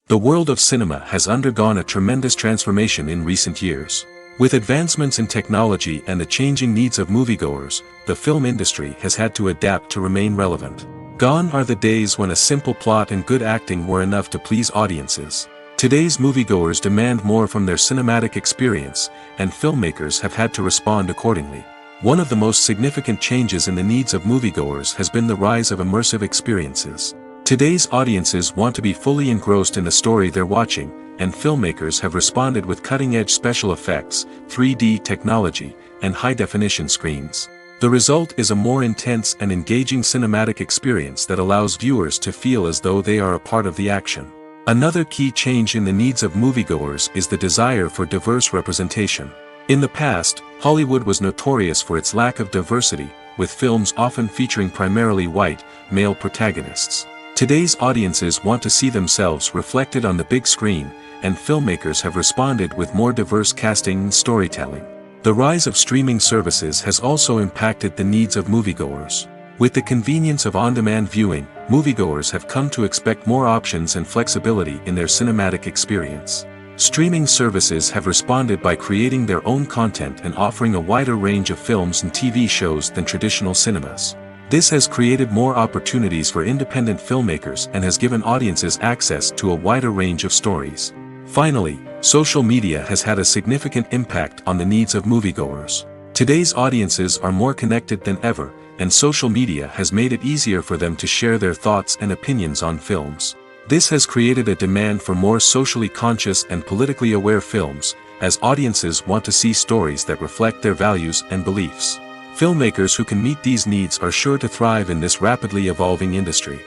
The world of cinema has undergone a tremendous transformation in recent years. With advancements in technology and the changing needs of moviegoers, the film industry has had to adapt to remain relevant. Gone are the days when a simple plot and good acting were enough to please audiences. Today's moviegoers demand more from their cinematic experience, and filmmakers have had to respond accordingly. One of the most significant changes in the needs of moviegoers has been the rise of immersive experiences. Today's audiences want to be fully engrossed in the story they're watching, and filmmakers have responded with cutting-edge special effects, 3D technology, and high-definition screens. The result is a more intense and engaging cinematic experience that allows viewers to feel as though they are a part of the action. Another key change in the needs of moviegoers is the desire for diverse representation. In the past, Hollywood was notorious for its lack of diversity, with films often featuring primarily white, male protagonists. Today's audiences want to see themselves reflected on the big screen, and filmmakers have responded with more diverse casting and storytelling. The rise of streaming services has also impacted the needs of moviegoers. With the convenience of on-demand viewing, moviegoers have come to expect more options and flexibility in their cinematic experience. Streaming services have responded by creating their own content and offering a wider range of films and TV shows than traditional cinemas. This has created more opportunities for independent filmmakers and has given audiences access to a wider range of stories. Finally, social media has had a significant impact on the needs of moviegoers. Today's audiences are more connected than ever, and social media has made it easier for them to share their thoughts and opinions on films. This has created a demand for more socially conscious and politically aware films, as audiences want to see stories that reflect their values and beliefs. Filmmakers who can meet these needs are sure to thrive in this rapidly evolving industry.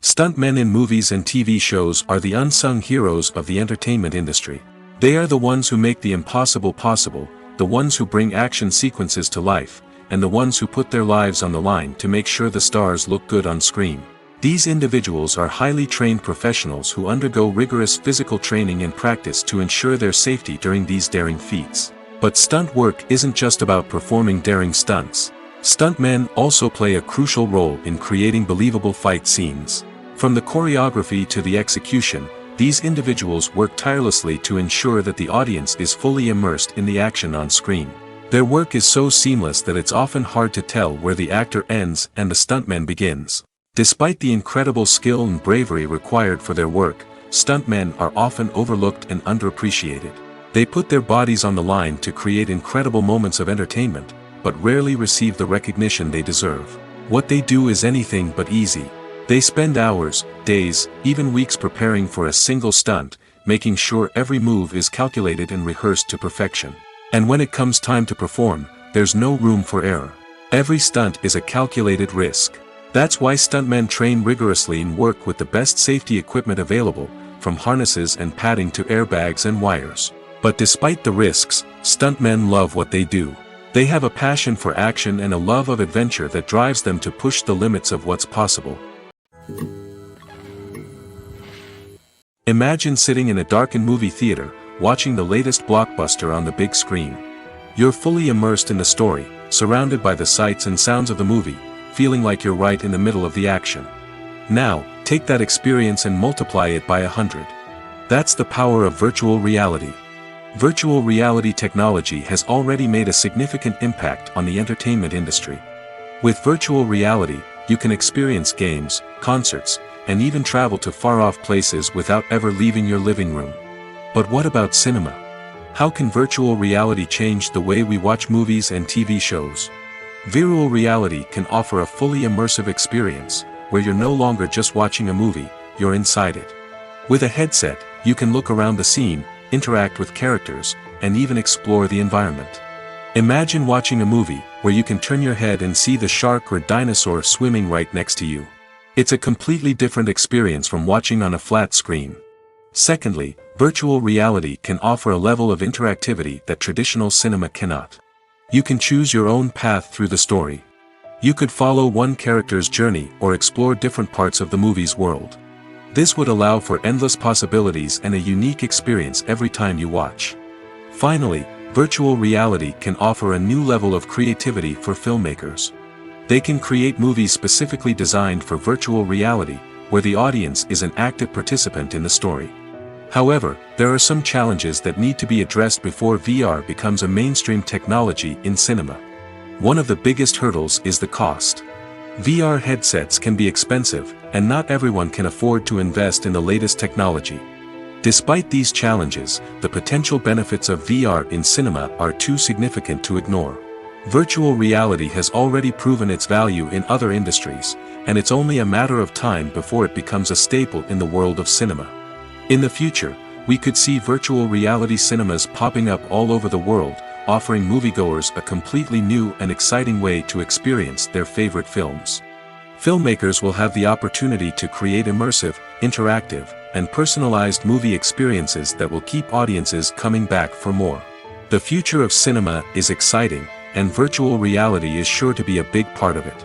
Stuntmen in movies and TV shows are the unsung heroes of the entertainment industry. They are the ones who make the impossible possible, the ones who bring action sequences to life, and the ones who put their lives on the line to make sure the stars look good on screen. These individuals are highly trained professionals who undergo rigorous physical training and practice to ensure their safety during these daring feats. But stunt work isn't just about performing daring stunts. Stuntmen also play a crucial role in creating believable fight scenes. From the choreography to the execution, these individuals work tirelessly to ensure that the audience is fully immersed in the action on screen. Their work is so seamless that it's often hard to tell where the actor ends and the stuntman begins. Despite the incredible skill and bravery required for their work, stuntmen are often overlooked and underappreciated. They put their bodies on the line to create incredible moments of entertainment, but rarely receive the recognition they deserve. What they do is anything but easy. They spend hours, days, even weeks preparing for a single stunt, making sure every move is calculated and rehearsed to perfection. And when it comes time to perform, there's no room for error. Every stunt is a calculated risk. That's why stuntmen train rigorously and work with the best safety equipment available, from harnesses and padding to airbags and wires. But despite the risks, stuntmen love what they do. They have a passion for action and a love of adventure that drives them to push the limits of what's possible. Imagine sitting in a darkened movie theater, watching the latest blockbuster on the big screen. You're fully immersed in the story, surrounded by the sights and sounds of the movie, feeling like you're right in the middle of the action. Now, take that experience and multiply it by 100. That's the power of virtual reality. Virtual reality technology has already made a significant impact on the entertainment industry. With virtual reality, you can experience games, concerts, and even travel to far-off places without ever leaving your living room. But what about cinema? How can virtual reality change the way we watch movies and TV shows? Virtual reality can offer a fully immersive experience, where you're no longer just watching a movie, you're inside it. With a headset, you can look around the scene, interact with characters, and even explore the environment. Imagine watching a movie where you can turn your head and see the shark or dinosaur swimming right next to you. It's a completely different experience from watching on a flat screen. Secondly, virtual reality can offer a level of interactivity that traditional cinema cannot. You can choose your own path through the story. You could follow one character's journey or explore different parts of the movie's world. This would allow for endless possibilities and a unique experience every time you watch. Finally, virtual reality can offer a new level of creativity for filmmakers. They can create movies specifically designed for virtual reality, where the audience is an active participant in the story. However, there are some challenges that need to be addressed before VR becomes a mainstream technology in cinema. One of the biggest hurdles is the cost. VR headsets can be expensive, and not everyone can afford to invest in the latest technology. Despite these challenges, the potential benefits of VR in cinema are too significant to ignore. Virtual reality has already proven its value in other industries, and it's only a matter of time before it becomes a staple in the world of cinema. In the future, we could see virtual reality cinemas popping up all over the world, offering moviegoers a completely new and exciting way to experience their favorite films. Filmmakers will have the opportunity to create immersive, interactive, and personalized movie experiences that will keep audiences coming back for more. The future of cinema is exciting, and virtual reality is sure to be a big part of it.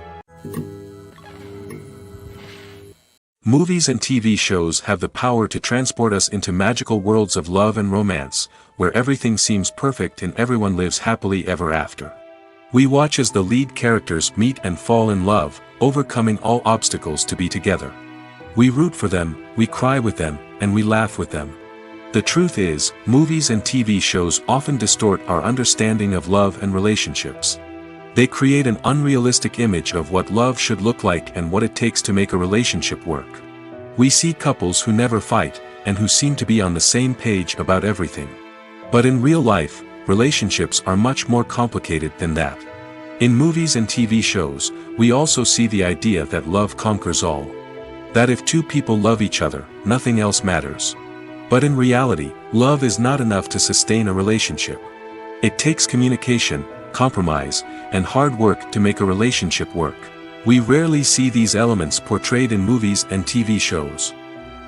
Movies and TV shows have the power to transport us into magical worlds of love and romance, where everything seems perfect and everyone lives happily ever after. We watch as the lead characters meet and fall in love, overcoming all obstacles to be together. We root for them, we cry with them, and we laugh with them. The truth is, movies and TV shows often distort our understanding of love and relationships. They create an unrealistic image of what love should look like and what it takes to make a relationship work. We see couples who never fight, and who seem to be on the same page about everything. But in real life, relationships are much more complicated than that. In movies and TV shows, we also see the idea that love conquers all. That if two people love each other, nothing else matters. But in reality, love is not enough to sustain a relationship. It takes communication, compromise, and hard work to make a relationship work. We rarely see these elements portrayed in movies and TV shows.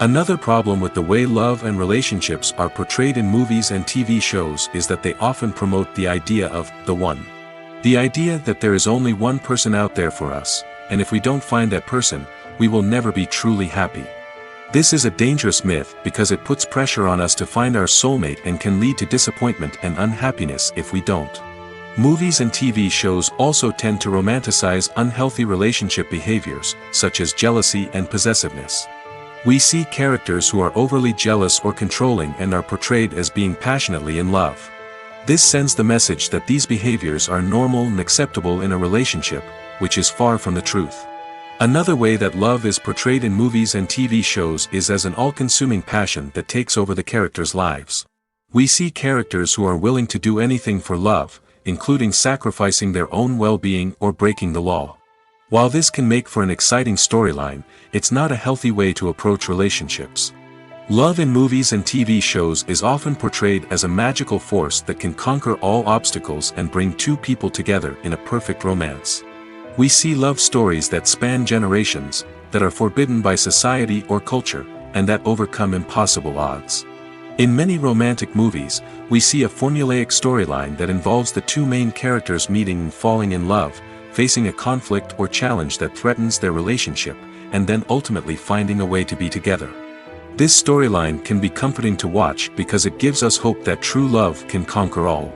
Another problem with the way love and relationships are portrayed in movies and TV shows is that they often promote the idea of the one. The idea that there is only one person out there for us, and if we don't find that person, we will never be truly happy. This is a dangerous myth because it puts pressure on us to find our soulmate and can lead to disappointment and unhappiness if we don't. Movies and TV shows also tend to romanticize unhealthy relationship behaviors, such as jealousy and possessiveness. We see characters who are overly jealous or controlling and are portrayed as being passionately in love. This sends the message that these behaviors are normal and acceptable in a relationship, which is far from the truth. Another way that love is portrayed in movies and TV shows is as an all-consuming passion that takes over the characters' lives. We see characters who are willing to do anything for love, including sacrificing their own well-being or breaking the law. While this can make for an exciting storyline, it's not a healthy way to approach relationships. Love in movies and TV shows is often portrayed as a magical force that can conquer all obstacles and bring two people together in a perfect romance. We see love stories that span generations, that are forbidden by society or culture, and that overcome impossible odds. In many romantic movies, we see a formulaic storyline that involves the two main characters meeting and falling in love, facing a conflict or challenge that threatens their relationship, and then ultimately finding a way to be together. This storyline can be comforting to watch because it gives us hope that true love can conquer all.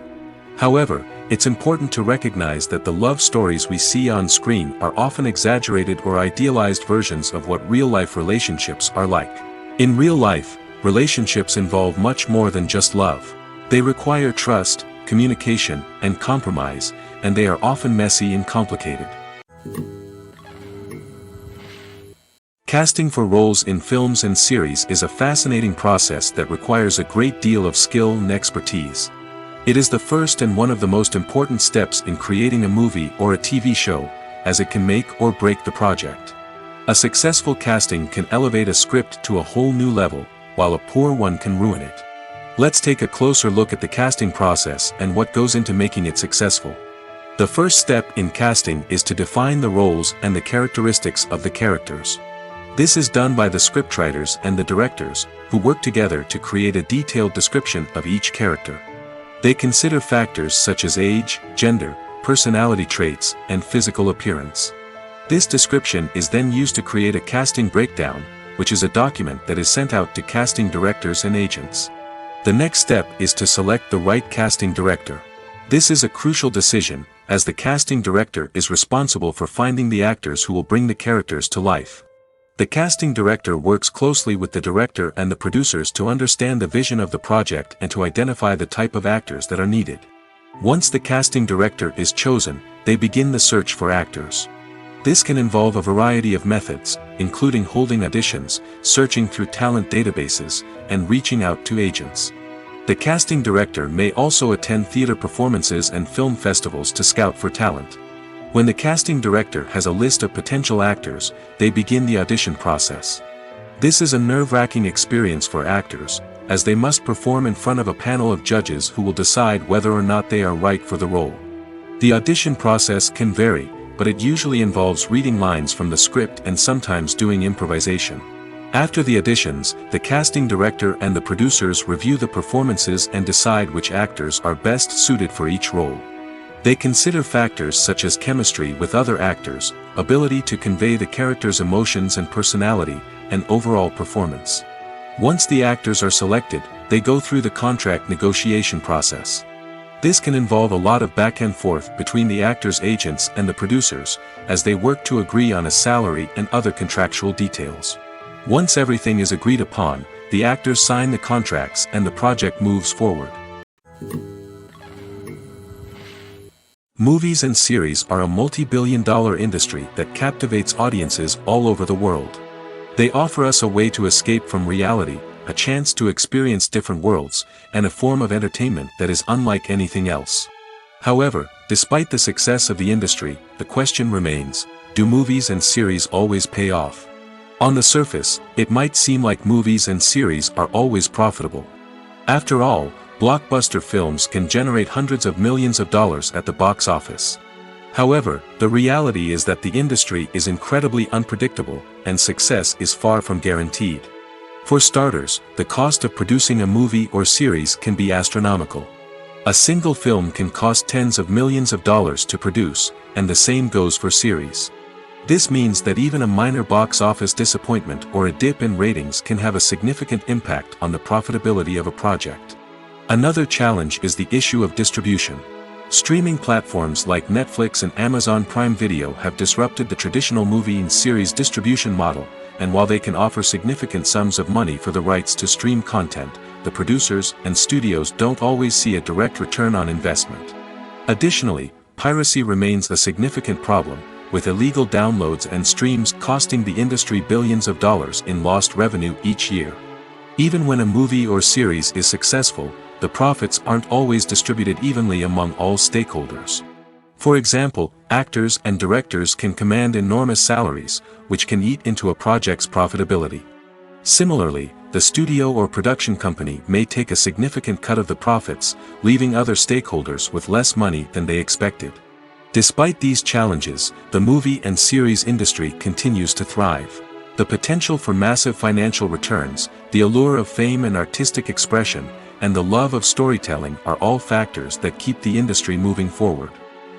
However, it's important to recognize that the love stories we see on screen are often exaggerated or idealized versions of what real-life relationships are like. In real life, relationships involve much more than just love. They require trust, communication, and compromise, and they are often messy and complicated. Casting for roles in films and series is a fascinating process that requires a great deal of skill and expertise. It is the first and one of the most important steps in creating a movie or a TV show, as it can make or break the project. A successful casting can elevate a script to a whole new level, while a poor one can ruin it. Let's take a closer look at the casting process and what goes into making it successful. The first step in casting is to define the roles and the characteristics of the characters. This is done by the scriptwriters and the directors, who work together to create a detailed description of each character. They consider factors such as age, gender, personality traits, and physical appearance. This description is then used to create a casting breakdown, which is a document that is sent out to casting directors and agents. The next step is to select the right casting director. This is a crucial decision, as the casting director is responsible for finding the actors who will bring the characters to life. The casting director works closely with the director and the producers to understand the vision of the project and to identify the type of actors that are needed. Once the casting director is chosen, they begin the search for actors. This can involve a variety of methods, including holding auditions, searching through talent databases, and reaching out to agents. The casting director may also attend theater performances and film festivals to scout for talent. When the casting director has a list of potential actors, they begin the audition process. This is a nerve-wracking experience for actors, as they must perform in front of a panel of judges who will decide whether or not they are right for the role. The audition process can vary, but it usually involves reading lines from the script and sometimes doing improvisation. After the auditions, the casting director and the producers review the performances and decide which actors are best suited for each role. They consider factors such as chemistry with other actors, ability to convey the character's emotions and personality, and overall performance. Once the actors are selected, they go through the contract negotiation process. This can involve a lot of back and forth between the actors' agents and the producers, as they work to agree on a salary and other contractual details. Once everything is agreed upon, the actors sign the contracts and the project moves forward. Movies and series are a multi-billion-dollar industry that captivates audiences all over the world. They offer us a way to escape from reality, a chance to experience different worlds, and a form of entertainment that is unlike anything else. However, despite the success of the industry, the question remains, do movies and series always pay off? On the surface, it might seem like movies and series are always profitable. After all, blockbuster films can generate hundreds of millions of dollars at the box office. However, the reality is that the industry is incredibly unpredictable, and success is far from guaranteed. For starters, the cost of producing a movie or series can be astronomical. A single film can cost tens of millions of dollars to produce, and the same goes for series. This means that even a minor box office disappointment or a dip in ratings can have a significant impact on the profitability of a project. Another challenge is the issue of distribution. Streaming platforms like Netflix and Amazon Prime Video have disrupted the traditional movie and series distribution model, and while they can offer significant sums of money for the rights to stream content, the producers and studios don't always see a direct return on investment. Additionally, piracy remains a significant problem, with illegal downloads and streams costing the industry billions of dollars in lost revenue each year. Even when a movie or series is successful, the profits aren't always distributed evenly among all stakeholders. For example, actors and directors can command enormous salaries, which can eat into a project's profitability. Similarly, the studio or production company may take a significant cut of the profits, leaving other stakeholders with less money than they expected. Despite these challenges, the movie and series industry continues to thrive. The potential for massive financial returns, the allure of fame and artistic expression, and the love of storytelling are all factors that keep the industry moving forward.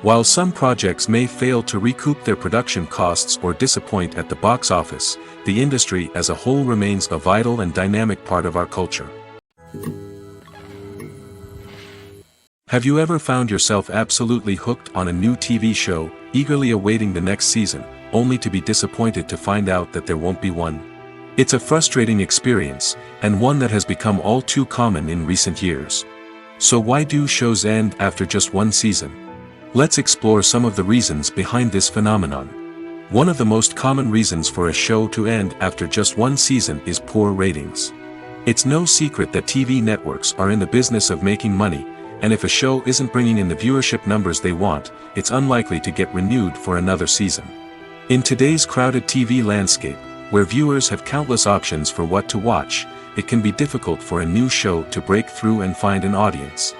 While some projects may fail to recoup their production costs or disappoint at the box office, the industry as a whole remains a vital and dynamic part of our culture. Have you ever found yourself absolutely hooked on a new TV show, eagerly awaiting the next season, only to be disappointed to find out that there won't be one? It's a frustrating experience, and one that has become all too common in recent years. So why do shows end after just one season? Let's explore some of the reasons behind this phenomenon. One of the most common reasons for a show to end after just one season is poor ratings. It's no secret that TV networks are in the business of making money, and if a show isn't bringing in the viewership numbers they want, it's unlikely to get renewed for another season. In today's crowded TV landscape, where viewers have countless options for what to watch, it can be difficult for a new show to break through and find an audience.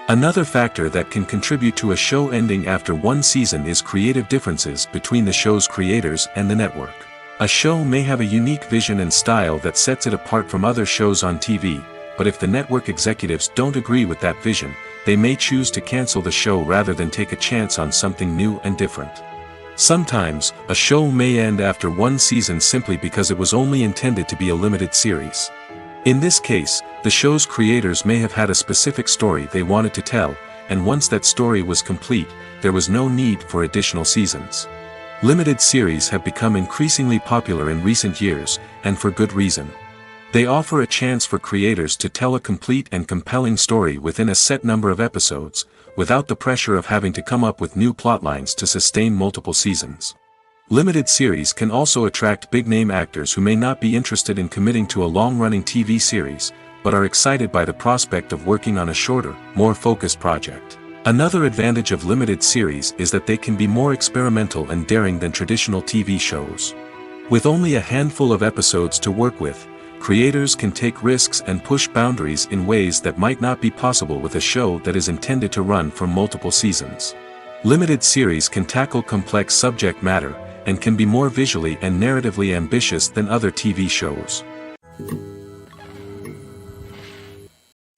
Another factor that can contribute to a show ending after one season is creative differences between the show's creators and the network. A show may have a unique vision and style that sets it apart from other shows on TV, but if the network executives don't agree with that vision, they may choose to cancel the show rather than take a chance on something new and different. Sometimes, a show may end after one season simply because it was only intended to be a limited series. In this case, the show's creators may have had a specific story they wanted to tell, and once that story was complete, there was no need for additional seasons. Limited series have become increasingly popular in recent years, and for good reason. They offer a chance for creators to tell a complete and compelling story within a set number of episodes, without the pressure of having to come up with new plotlines to sustain multiple seasons. Limited series can also attract big-name actors who may not be interested in committing to a long-running TV series, but are excited by the prospect of working on a shorter, more focused project. Another advantage of limited series is that they can be more experimental and daring than traditional TV shows. With only a handful of episodes to work with, creators can take risks and push boundaries in ways that might not be possible with a show that is intended to run for multiple seasons. Limited series can tackle complex subject matter, and can be more visually and narratively ambitious than other TV shows.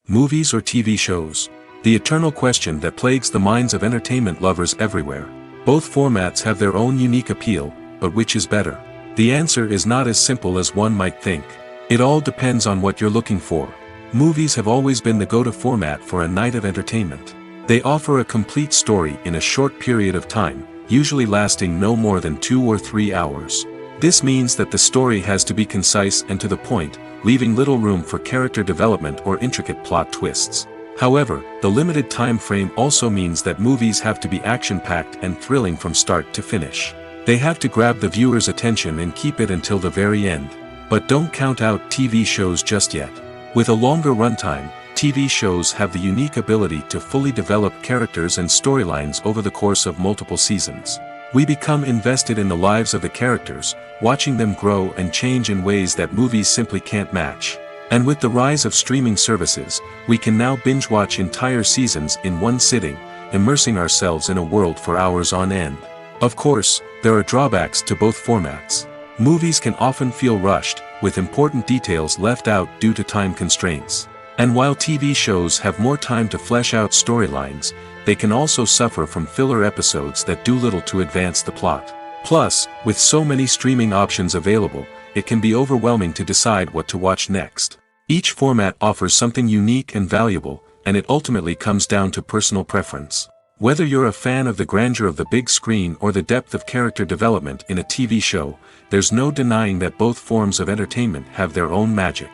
Movies or TV shows? The eternal question that plagues the minds of entertainment lovers everywhere. Both formats have their own unique appeal, but which is better? The answer is not as simple as one might think. It all depends on what you're looking for. Movies have always been the go-to format for a night of entertainment. They offer a complete story in a short period of time, usually lasting no more than 2 or 3 hours. This means that the story has to be concise and to the point, leaving little room for character development or intricate plot twists. However, the limited time frame also means that movies have to be action-packed and thrilling from start to finish. They have to grab the viewer's attention and keep it until the very end. But don't count out TV shows just yet. With a longer runtime, TV shows have the unique ability to fully develop characters and storylines over the course of multiple seasons. We become invested in the lives of the characters, watching them grow and change in ways that movies simply can't match. And with the rise of streaming services, we can now binge-watch entire seasons in one sitting, immersing ourselves in a world for hours on end. Of course, there are drawbacks to both formats. Movies can often feel rushed, with important details left out due to time constraints. And while TV shows have more time to flesh out storylines, they can also suffer from filler episodes that do little to advance the plot. Plus, with so many streaming options available, it can be overwhelming to decide what to watch next. Each format offers something unique and valuable, and it ultimately comes down to personal preference. Whether you're a fan of the grandeur of the big screen or the depth of character development in a TV show, there's no denying that both forms of entertainment have their own magic.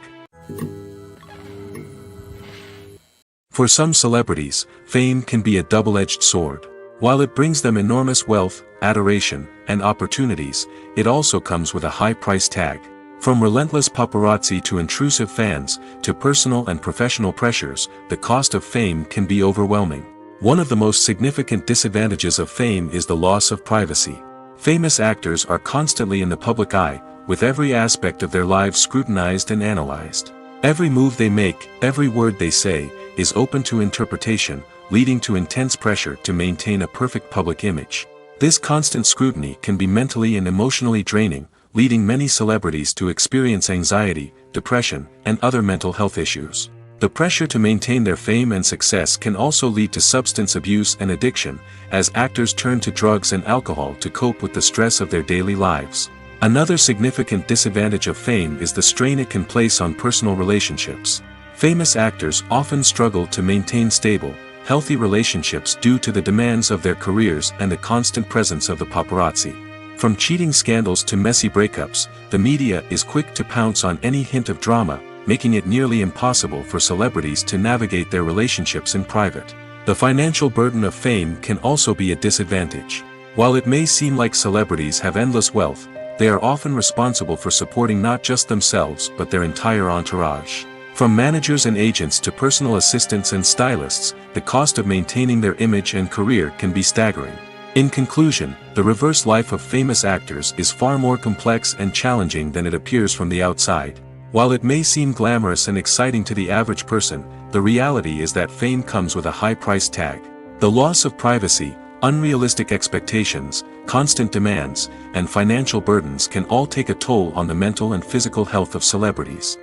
For some celebrities, fame can be a double-edged sword. While it brings them enormous wealth, adoration, and opportunities, it also comes with a high price tag. From relentless paparazzi to intrusive fans, to personal and professional pressures, the cost of fame can be overwhelming. One of the most significant disadvantages of fame is the loss of privacy. Famous actors are constantly in the public eye, with every aspect of their lives scrutinized and analyzed. Every move they make, every word they say, is open to interpretation, leading to intense pressure to maintain a perfect public image. This constant scrutiny can be mentally and emotionally draining, leading many celebrities to experience anxiety, depression, and other mental health issues. The pressure to maintain their fame and success can also lead to substance abuse and addiction, as actors turn to drugs and alcohol to cope with the stress of their daily lives. Another significant disadvantage of fame is the strain it can place on personal relationships. Famous actors often struggle to maintain stable, healthy relationships due to the demands of their careers and the constant presence of the paparazzi. From cheating scandals to messy breakups, the media is quick to pounce on any hint of drama, making it nearly impossible for celebrities to navigate their relationships in private. The financial burden of fame can also be a disadvantage. While it may seem like celebrities have endless wealth, they are often responsible for supporting not just themselves but their entire entourage. From managers and agents to personal assistants and stylists, the cost of maintaining their image and career can be staggering. In conclusion, the reverse life of famous actors is far more complex and challenging than it appears from the outside. While it may seem glamorous and exciting to the average person, the reality is that fame comes with a high price tag. The loss of privacy, unrealistic expectations, constant demands, and financial burdens can all take a toll on the mental and physical health of celebrities.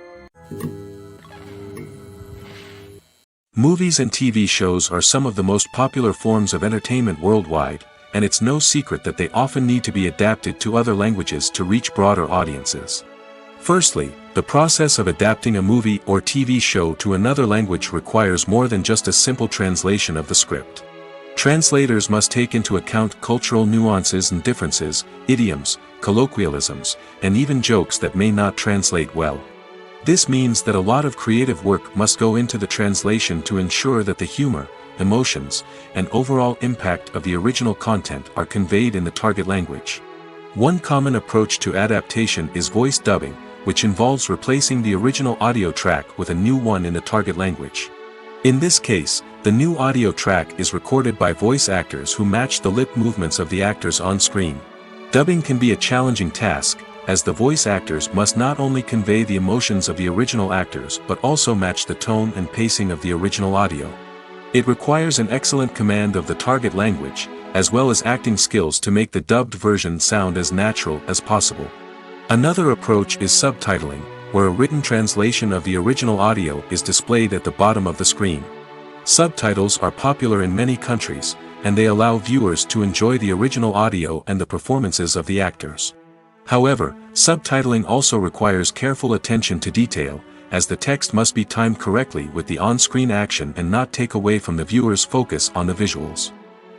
Movies and TV shows are some of the most popular forms of entertainment worldwide, and it's no secret that they often need to be adapted to other languages to reach broader audiences. Firstly, the process of adapting a movie or TV show to another language requires more than just a simple translation of the script. Translators must take into account cultural nuances and differences, idioms, colloquialisms, and even jokes that may not translate well. This means that a lot of creative work must go into the translation to ensure that the humor, emotions, and overall impact of the original content are conveyed in the target language. One common approach to adaptation is voice dubbing, which involves replacing the original audio track with a new one in the target language. In this case, the new audio track is recorded by voice actors who match the lip movements of the actors on screen. Dubbing can be a challenging task, as the voice actors must not only convey the emotions of the original actors but also match the tone and pacing of the original audio. It requires an excellent command of the target language, as well as acting skills to make the dubbed version sound as natural as possible. Another approach is subtitling, where a written translation of the original audio is displayed at the bottom of the screen. Subtitles are popular in many countries, and they allow viewers to enjoy the original audio and the performances of the actors. However, subtitling also requires careful attention to detail, as the text must be timed correctly with the on-screen action and not take away from the viewer's focus on the visuals.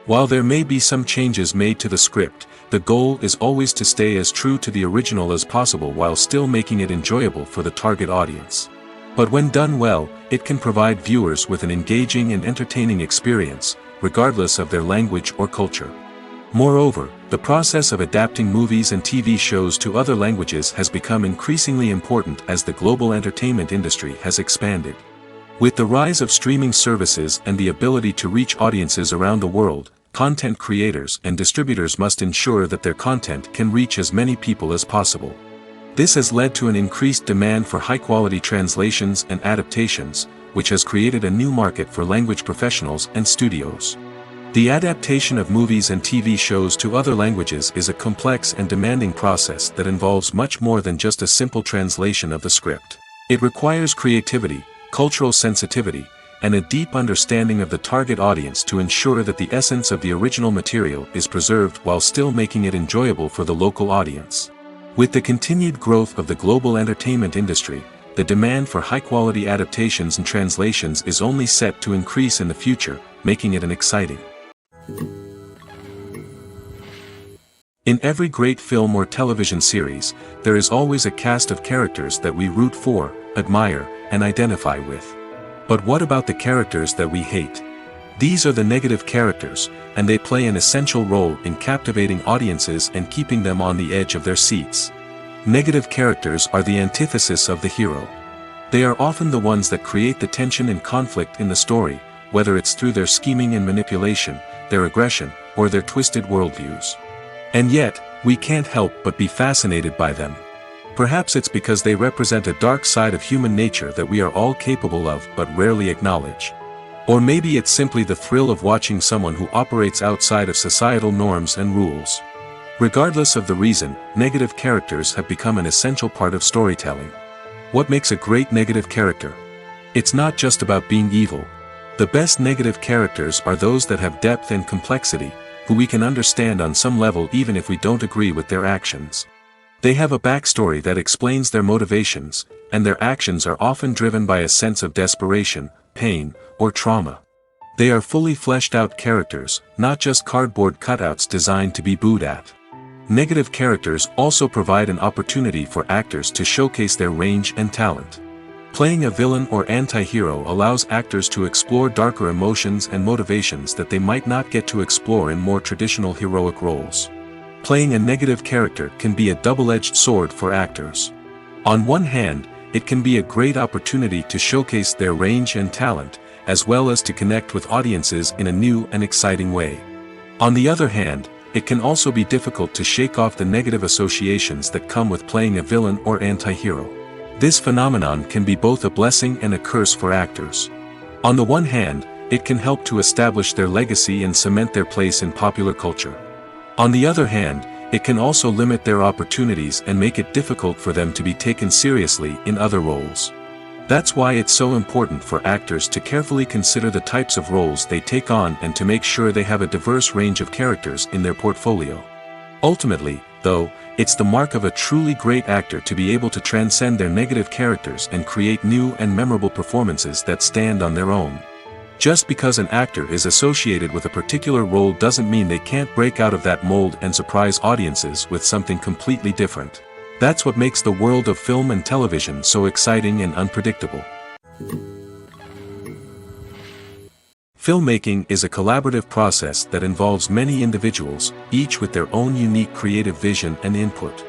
While there may be some changes made to the script, the goal is always to stay as true to the original as possible while still making it enjoyable for the target audience. But when done well, it can provide viewers with an engaging and entertaining experience, regardless of their language or culture. Moreover, the process of adapting movies and TV shows to other languages has become increasingly important as the global entertainment industry has expanded. With the rise of streaming services and the ability to reach audiences around the world, content creators and distributors must ensure that their content can reach as many people as possible. This has led to an increased demand for high-quality translations and adaptations, which has created a new market for language professionals and studios. The adaptation of movies and TV shows to other languages is a complex and demanding process that involves much more than just a simple translation of the script. It requires creativity, cultural sensitivity, and a deep understanding of the target audience to ensure that the essence of the original material is preserved while still making it enjoyable for the local audience. With the continued growth of the global entertainment industry, the demand for high-quality adaptations and translations is only set to increase in the future, making it an exciting. In every great film or television series, there is always a cast of characters that we root for, admire, and identify with. But what about the characters that we hate? These are the negative characters, and they play an essential role in captivating audiences and keeping them on the edge of their seats. Negative characters are the antithesis of the hero. They are often the ones that create the tension and conflict in the story, whether it's through their scheming and manipulation, their aggression, or their twisted worldviews. And yet, we can't help but be fascinated by them. Perhaps it's because they represent a dark side of human nature that we are all capable of but rarely acknowledge. Or maybe it's simply the thrill of watching someone who operates outside of societal norms and rules. Regardless of the reason, negative characters have become an essential part of storytelling. What makes a great negative character? It's not just about being evil. The best negative characters are those that have depth and complexity, who we can understand on some level even if we don't agree with their actions. They have a backstory that explains their motivations, and their actions are often driven by a sense of desperation, pain, or trauma. They are fully fleshed out characters, not just cardboard cutouts designed to be booed at. Negative characters also provide an opportunity for actors to showcase their range and talent. Playing a villain or anti-hero allows actors to explore darker emotions and motivations that they might not get to explore in more traditional heroic roles. Playing a negative character can be a double-edged sword for actors. On one hand, it can be a great opportunity to showcase their range and talent, as well as to connect with audiences in a new and exciting way. On the other hand, it can also be difficult to shake off the negative associations that come with playing a villain or anti-hero. This phenomenon can be both a blessing and a curse for actors. On the one hand, it can help to establish their legacy and cement their place in popular culture. On the other hand, it can also limit their opportunities and make it difficult for them to be taken seriously in other roles. That's why it's so important for actors to carefully consider the types of roles they take on and to make sure they have a diverse range of characters in their portfolio. Ultimately, though, it's the mark of a truly great actor to be able to transcend their negative characters and create new and memorable performances that stand on their own. Just because an actor is associated with a particular role doesn't mean they can't break out of that mold and surprise audiences with something completely different. That's what makes the world of film and television so exciting and unpredictable. Filmmaking is a collaborative process that involves many individuals, each with their own unique creative vision and input.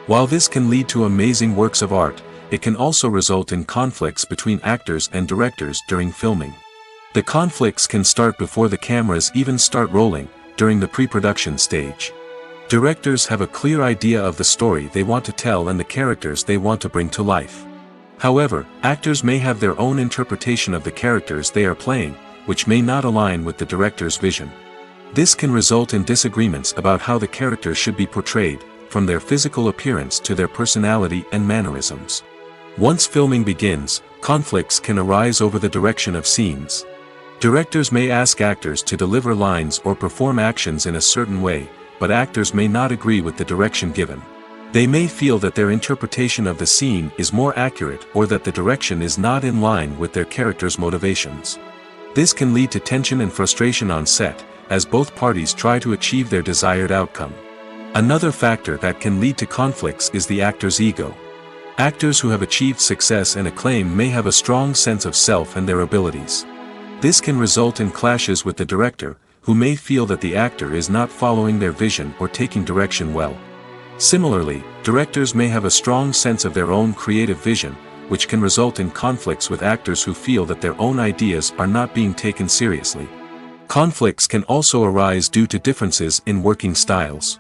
While this can lead to amazing works of art, it can also result in conflicts between actors and directors during filming. The conflicts can start before the cameras even start rolling, during the pre-production stage. Directors have a clear idea of the story they want to tell and the characters they want to bring to life. However, actors may have their own interpretation of the characters they are playing, which may not align with the director's vision. This can result in disagreements about how the characters should be portrayed, from their physical appearance to their personality and mannerisms. Once filming begins, conflicts can arise over the direction of scenes. Directors may ask actors to deliver lines or perform actions in a certain way, but actors may not agree with the direction given. They may feel that their interpretation of the scene is more accurate or that the direction is not in line with their character's motivations. This can lead to tension and frustration on set, as both parties try to achieve their desired outcome. Another factor that can lead to conflicts is the actor's ego. Actors who have achieved success and acclaim may have a strong sense of self and their abilities. This can result in clashes with the director, who may feel that the actor is not following their vision or taking direction well. Similarly, directors may have a strong sense of their own creative vision, which can result in conflicts with actors who feel that their own ideas are not being taken seriously. Conflicts can also arise due to differences in working styles.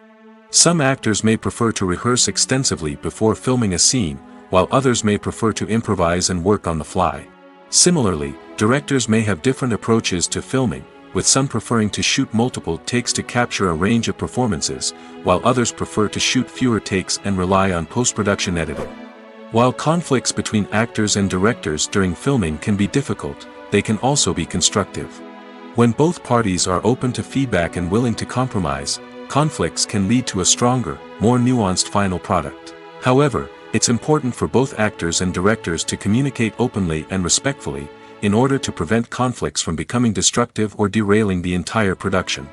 Some actors may prefer to rehearse extensively before filming a scene, while others may prefer to improvise and work on the fly. Similarly, directors may have different approaches to filming, with some preferring to shoot multiple takes to capture a range of performances, while others prefer to shoot fewer takes and rely on post-production editing. While conflicts between actors and directors during filming can be difficult, they can also be constructive. When both parties are open to feedback and willing to compromise, conflicts can lead to a stronger, more nuanced final product. However, it's important for both actors and directors to communicate openly and respectfully, in order to prevent conflicts from becoming destructive or derailing the entire production.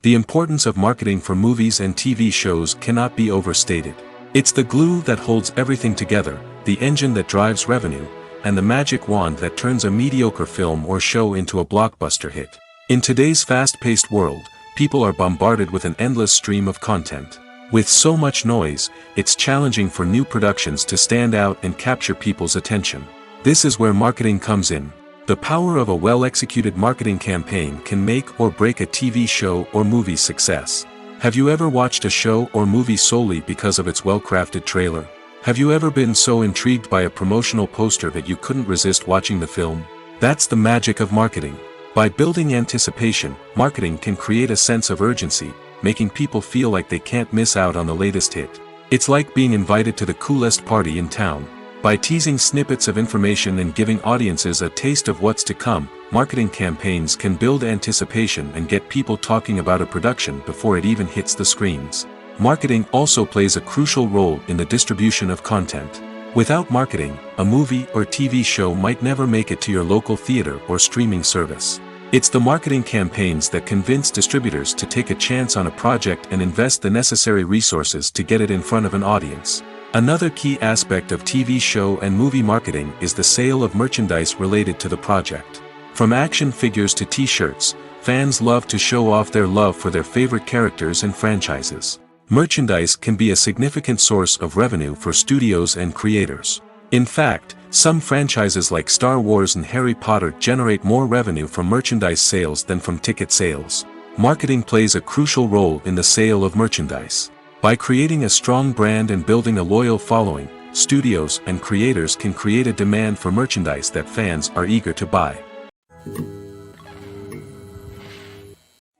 The importance of marketing for movies and TV shows cannot be overstated. It's the glue that holds everything together, the engine that drives revenue, and the magic wand that turns a mediocre film or show into a blockbuster hit. In today's fast-paced world, people are bombarded with an endless stream of content. With so much noise, it's challenging for new productions to stand out and capture people's attention. This is where marketing comes in. The power of a well-executed marketing campaign can make or break a TV show or movie's success. Have you ever watched a show or movie solely because of its well-crafted trailer? Have you ever been so intrigued by a promotional poster that you couldn't resist watching the film? That's the magic of marketing. By building anticipation, marketing can create a sense of urgency, making people feel like they can't miss out on the latest hit. It's like being invited to the coolest party in town. By teasing snippets of information and giving audiences a taste of what's to come, marketing campaigns can build anticipation and get people talking about a production before it even hits the screens. Marketing also plays a crucial role in the distribution of content. Without marketing, a movie or TV show might never make it to your local theater or streaming service. It's the marketing campaigns that convince distributors to take a chance on a project and invest the necessary resources to get it in front of an audience. Another key aspect of TV show and movie marketing is the sale of merchandise related to the project. From action figures to t-shirts, fans love to show off their love for their favorite characters and franchises. Merchandise can be a significant source of revenue for studios and creators. In fact, some franchises like Star Wars and Harry Potter generate more revenue from merchandise sales than from ticket sales. Marketing plays a crucial role in the sale of merchandise. By creating a strong brand and building a loyal following, studios and creators can create a demand for merchandise that fans are eager to buy.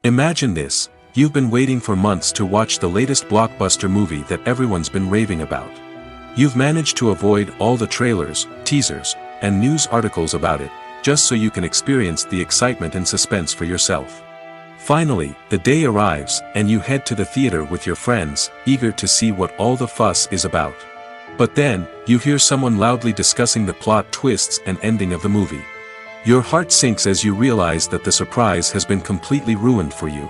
Imagine this: you've been waiting for months to watch the latest blockbuster movie that everyone's been raving about. You've managed to avoid all the trailers, teasers, and news articles about it, just so you can experience the excitement and suspense for yourself. Finally, the day arrives, and you head to the theater with your friends, eager to see what all the fuss is about. But then, you hear someone loudly discussing the plot twists and ending of the movie. Your heart sinks as you realize that the surprise has been completely ruined for you.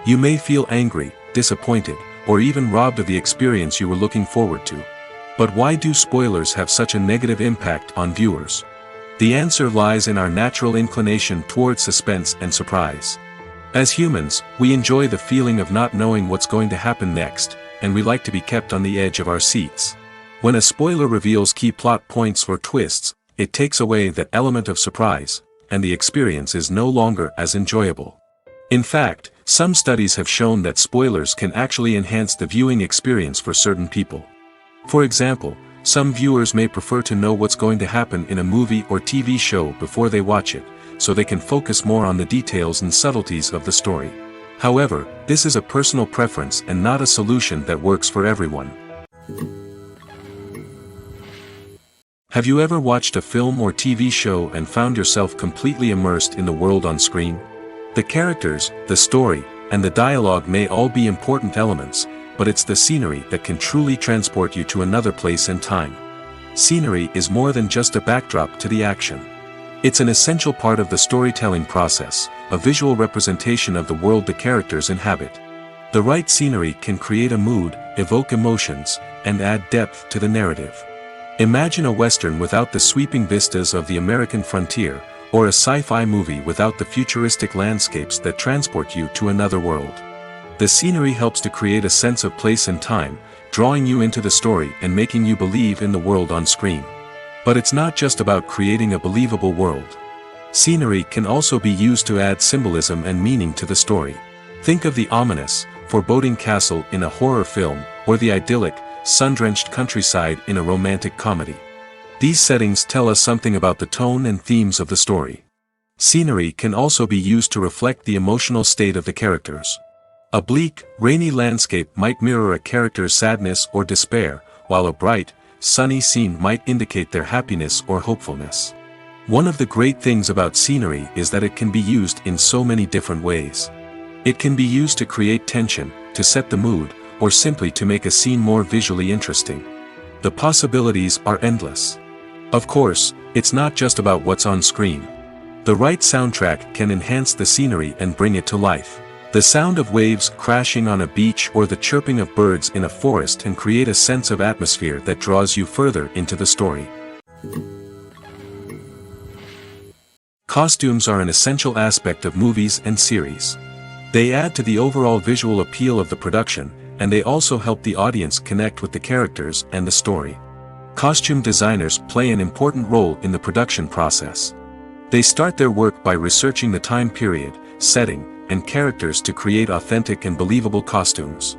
You may feel angry, disappointed, or even robbed of the experience you were looking forward to. But why do spoilers have such a negative impact on viewers? The answer lies in our natural inclination towards suspense and surprise. As humans, we enjoy the feeling of not knowing what's going to happen next, and we like to be kept on the edge of our seats. When a spoiler reveals key plot points or twists, it takes away that element of surprise, and the experience is no longer as enjoyable. In fact, some studies have shown that spoilers can actually enhance the viewing experience for certain people. For example, some viewers may prefer to know what's going to happen in a movie or TV show before they watch it, so they can focus more on the details and subtleties of the story. However, this is a personal preference and not a solution that works for everyone. Have you ever watched a film or TV show and found yourself completely immersed in the world on screen? The characters, the story, and the dialogue may all be important elements, but it's the scenery that can truly transport you to another place and time. Scenery is more than just a backdrop to the action. It's an essential part of the storytelling process, a visual representation of the world the characters inhabit. The right scenery can create a mood, evoke emotions, and add depth to the narrative. Imagine a Western without the sweeping vistas of the American frontier, or a sci-fi movie without the futuristic landscapes that transport you to another world. The scenery helps to create a sense of place and time, drawing you into the story and making you believe in the world on screen. But it's not just about creating a believable world. Scenery can also be used to add symbolism and meaning to the story. Think of the ominous, foreboding castle in a horror film, or the idyllic, sun-drenched countryside in a romantic comedy. These settings tell us something about the tone and themes of the story. Scenery can also be used to reflect the emotional state of the characters. A bleak, rainy landscape might mirror a character's sadness or despair, while a bright, sunny scene might indicate their happiness or hopefulness. One of the great things about scenery is that it can be used in so many different ways. It can be used to create tension, to set the mood, or simply to make a scene more visually interesting. The possibilities are endless. Of course, it's not just about what's on screen. The right soundtrack can enhance the scenery and bring it to life. The sound of waves crashing on a beach or the chirping of birds in a forest can create a sense of atmosphere that draws you further into the story. Costumes are an essential aspect of movies and series. They add to the overall visual appeal of the production, and they also help the audience connect with the characters and the story. Costume designers play an important role in the production process. They start their work by researching the time period, setting, and characters to create authentic and believable costumes.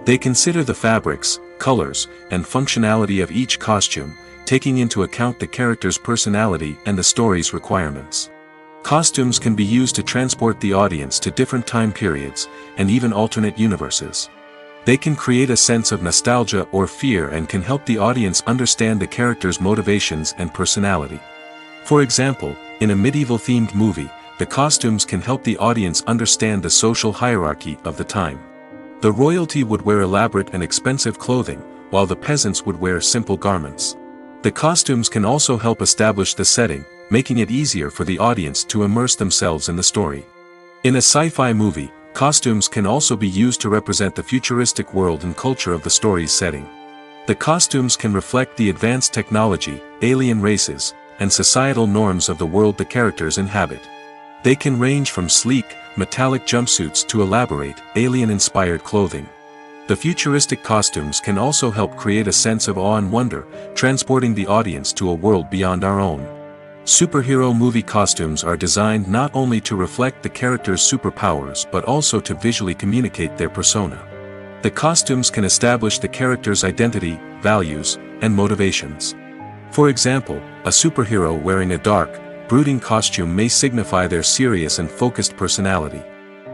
They consider the fabrics, colors, and functionality of each costume, taking into account the character's personality and the story's requirements. Costumes can be used to transport the audience to different time periods, and even alternate universes. They can create a sense of nostalgia or fear and can help the audience understand the character's motivations and personality. For example, in a medieval-themed movie, the costumes can help the audience understand the social hierarchy of the time. The royalty would wear elaborate and expensive clothing, while the peasants would wear simple garments. The costumes can also help establish the setting, making it easier for the audience to immerse themselves in the story. In a sci-fi movie, costumes can also be used to represent the futuristic world and culture of the story's setting. The costumes can reflect the advanced technology, alien races, and societal norms of the world the characters inhabit. They can range from sleek, metallic jumpsuits to elaborate, alien-inspired clothing. The futuristic costumes can also help create a sense of awe and wonder, transporting the audience to a world beyond our own. Superhero movie costumes are designed not only to reflect the character's superpowers but also to visually communicate their persona. The costumes can establish the character's identity, values, and motivations. For example, a superhero wearing a dark, brooding costume may signify their serious and focused personality.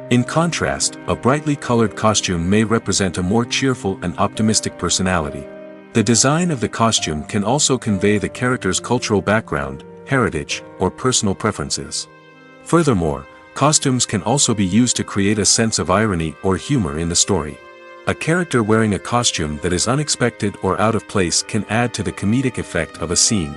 In contrast, a brightly colored costume may represent a more cheerful and optimistic personality. The design of the costume can also convey the character's cultural background, heritage, or personal preferences. Furthermore, costumes can also be used to create a sense of irony or humor in the story. A character wearing a costume that is unexpected or out of place can add to the comedic effect of a scene.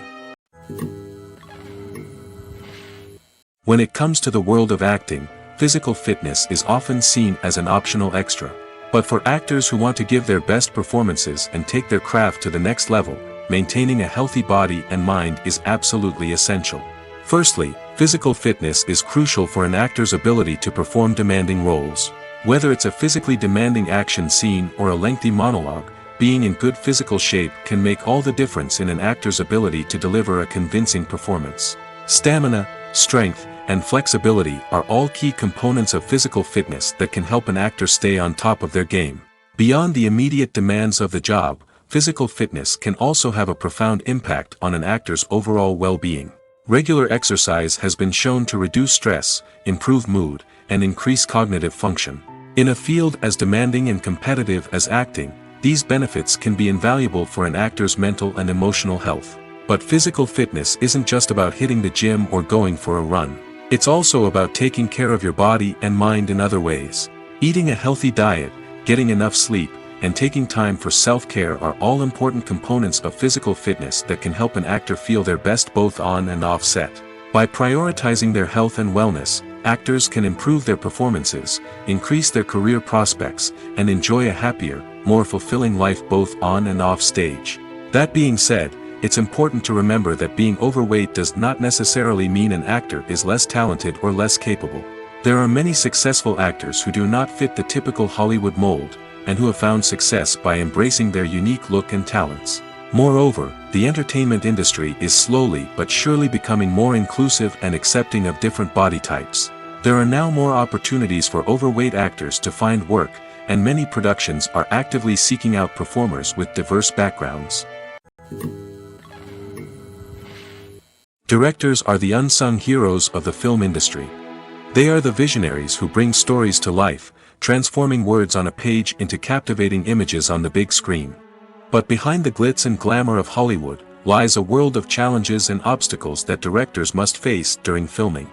When it comes to the world of acting, physical fitness is often seen as an optional extra. But for actors who want to give their best performances and take their craft to the next level, maintaining a healthy body and mind is absolutely essential. Firstly, physical fitness is crucial for an actor's ability to perform demanding roles. Whether it's a physically demanding action scene or a lengthy monologue, being in good physical shape can make all the difference in an actor's ability to deliver a convincing performance. Stamina, strength, and flexibility are all key components of physical fitness that can help an actor stay on top of their game. Beyond the immediate demands of the job, physical fitness can also have a profound impact on an actor's overall well-being. Regular exercise has been shown to reduce stress, improve mood, and increase cognitive function. In a field as demanding and competitive as acting, these benefits can be invaluable for an actor's mental and emotional health. But physical fitness isn't just about hitting the gym or going for a run. It's also about taking care of your body and mind in other ways. Eating a healthy diet, getting enough sleep, and taking time for self-care are all important components of physical fitness that can help an actor feel their best both on and off set. By prioritizing their health and wellness, actors can improve their performances, increase their career prospects, and enjoy a happier, more fulfilling life both on and off stage. That being said, it's important to remember that being overweight does not necessarily mean an actor is less talented or less capable. There are many successful actors who do not fit the typical Hollywood mold, and who have found success by embracing their unique look and talents. Moreover, the entertainment industry is slowly but surely becoming more inclusive and accepting of different body types. There are now more opportunities for overweight actors to find work, and many productions are actively seeking out performers with diverse backgrounds. Directors are the unsung heroes of the film industry. They are the visionaries who bring stories to life, transforming words on a page into captivating images on the big screen. But behind the glitz and glamour of Hollywood, lies a world of challenges and obstacles that directors must face during filming.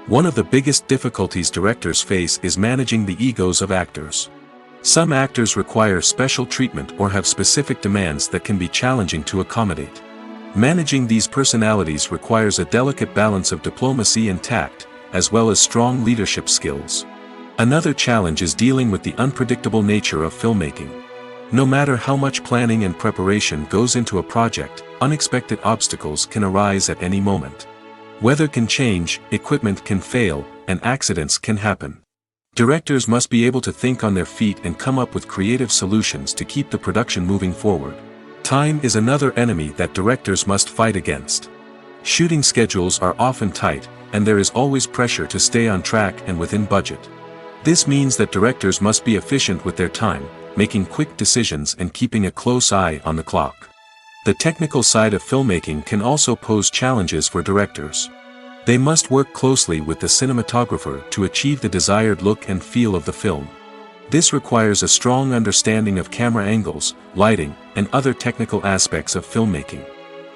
One of the biggest difficulties directors face is managing the egos of actors. Some actors require special treatment or have specific demands that can be challenging to accommodate. Managing these personalities requires a delicate balance of diplomacy and tact, as well as strong leadership skills. Another challenge is dealing with the unpredictable nature of filmmaking. No matter how much planning and preparation goes into a project, unexpected obstacles can arise at any moment. Weather can change, equipment can fail, and accidents can happen. Directors must be able to think on their feet and come up with creative solutions to keep the production moving forward. Time is another enemy that directors must fight against. Shooting schedules are often tight, and there is always pressure to stay on track and within budget. This means that directors must be efficient with their time, making quick decisions and keeping a close eye on the clock. The technical side of filmmaking can also pose challenges for directors. They must work closely with the cinematographer to achieve the desired look and feel of the film. This requires a strong understanding of camera angles, lighting, and other technical aspects of filmmaking.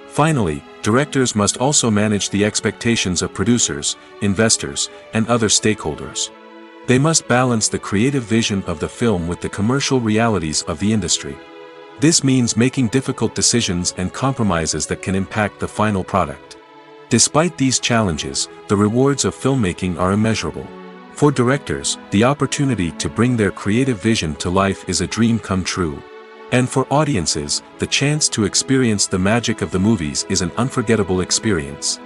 Finally, directors must also manage the expectations of producers, investors, and other stakeholders. They must balance the creative vision of the film with the commercial realities of the industry. This means making difficult decisions and compromises that can impact the final product. Despite these challenges, the rewards of filmmaking are immeasurable. For directors, the opportunity to bring their creative vision to life is a dream come true. And for audiences, the chance to experience the magic of the movies is an unforgettable experience.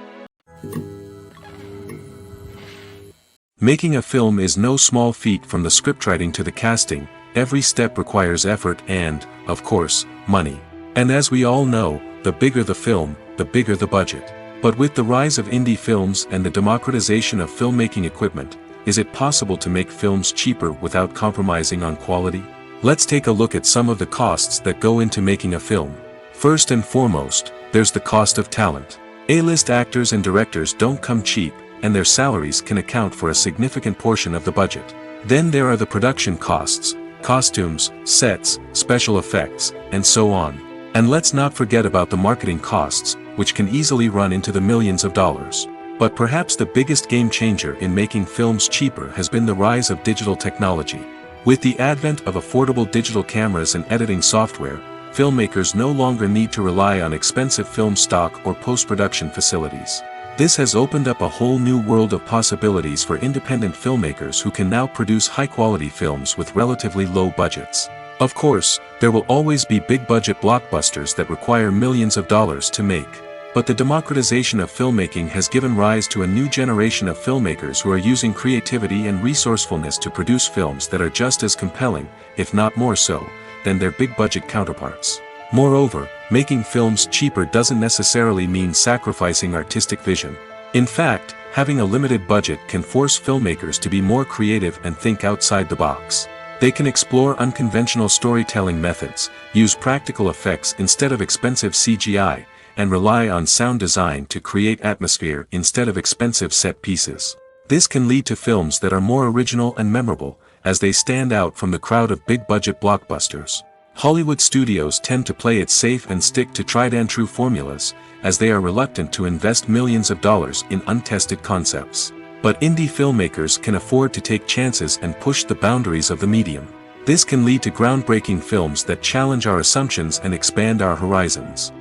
Making a film is no small feat. From the scriptwriting to the casting, every step requires effort and, of course, money. And as we all know, the bigger the film, the bigger the budget. But with the rise of indie films and the democratization of filmmaking equipment, is it possible to make films cheaper without compromising on quality? Let's take a look at some of the costs that go into making a film. First and foremost, there's the cost of talent. A-list actors and directors don't come cheap, and their salaries can account for a significant portion of the budget. Then there are the production costs, costumes, sets, special effects, and so on. And let's not forget about the marketing costs, which can easily run into the millions of dollars. But perhaps the biggest game changer in making films cheaper has been the rise of digital technology. With the advent of affordable digital cameras and editing software, filmmakers no longer need to rely on expensive film stock or post-production facilities. This has opened up a whole new world of possibilities for independent filmmakers who can now produce high-quality films with relatively low budgets. Of course, there will always be big-budget blockbusters that require millions of dollars to make. But the democratization of filmmaking has given rise to a new generation of filmmakers who are using creativity and resourcefulness to produce films that are just as compelling, if not more so, than their big-budget counterparts. Moreover, making films cheaper doesn't necessarily mean sacrificing artistic vision. In fact, having a limited budget can force filmmakers to be more creative and think outside the box. They can explore unconventional storytelling methods, use practical effects instead of expensive CGI, and rely on sound design to create atmosphere instead of expensive set pieces. This can lead to films that are more original and memorable, as they stand out from the crowd of big-budget blockbusters. Hollywood studios tend to play it safe and stick to tried-and-true formulas, as they are reluctant to invest millions of dollars in untested concepts. But indie filmmakers can afford to take chances and push the boundaries of the medium. This can lead to groundbreaking films that challenge our assumptions and expand our horizons.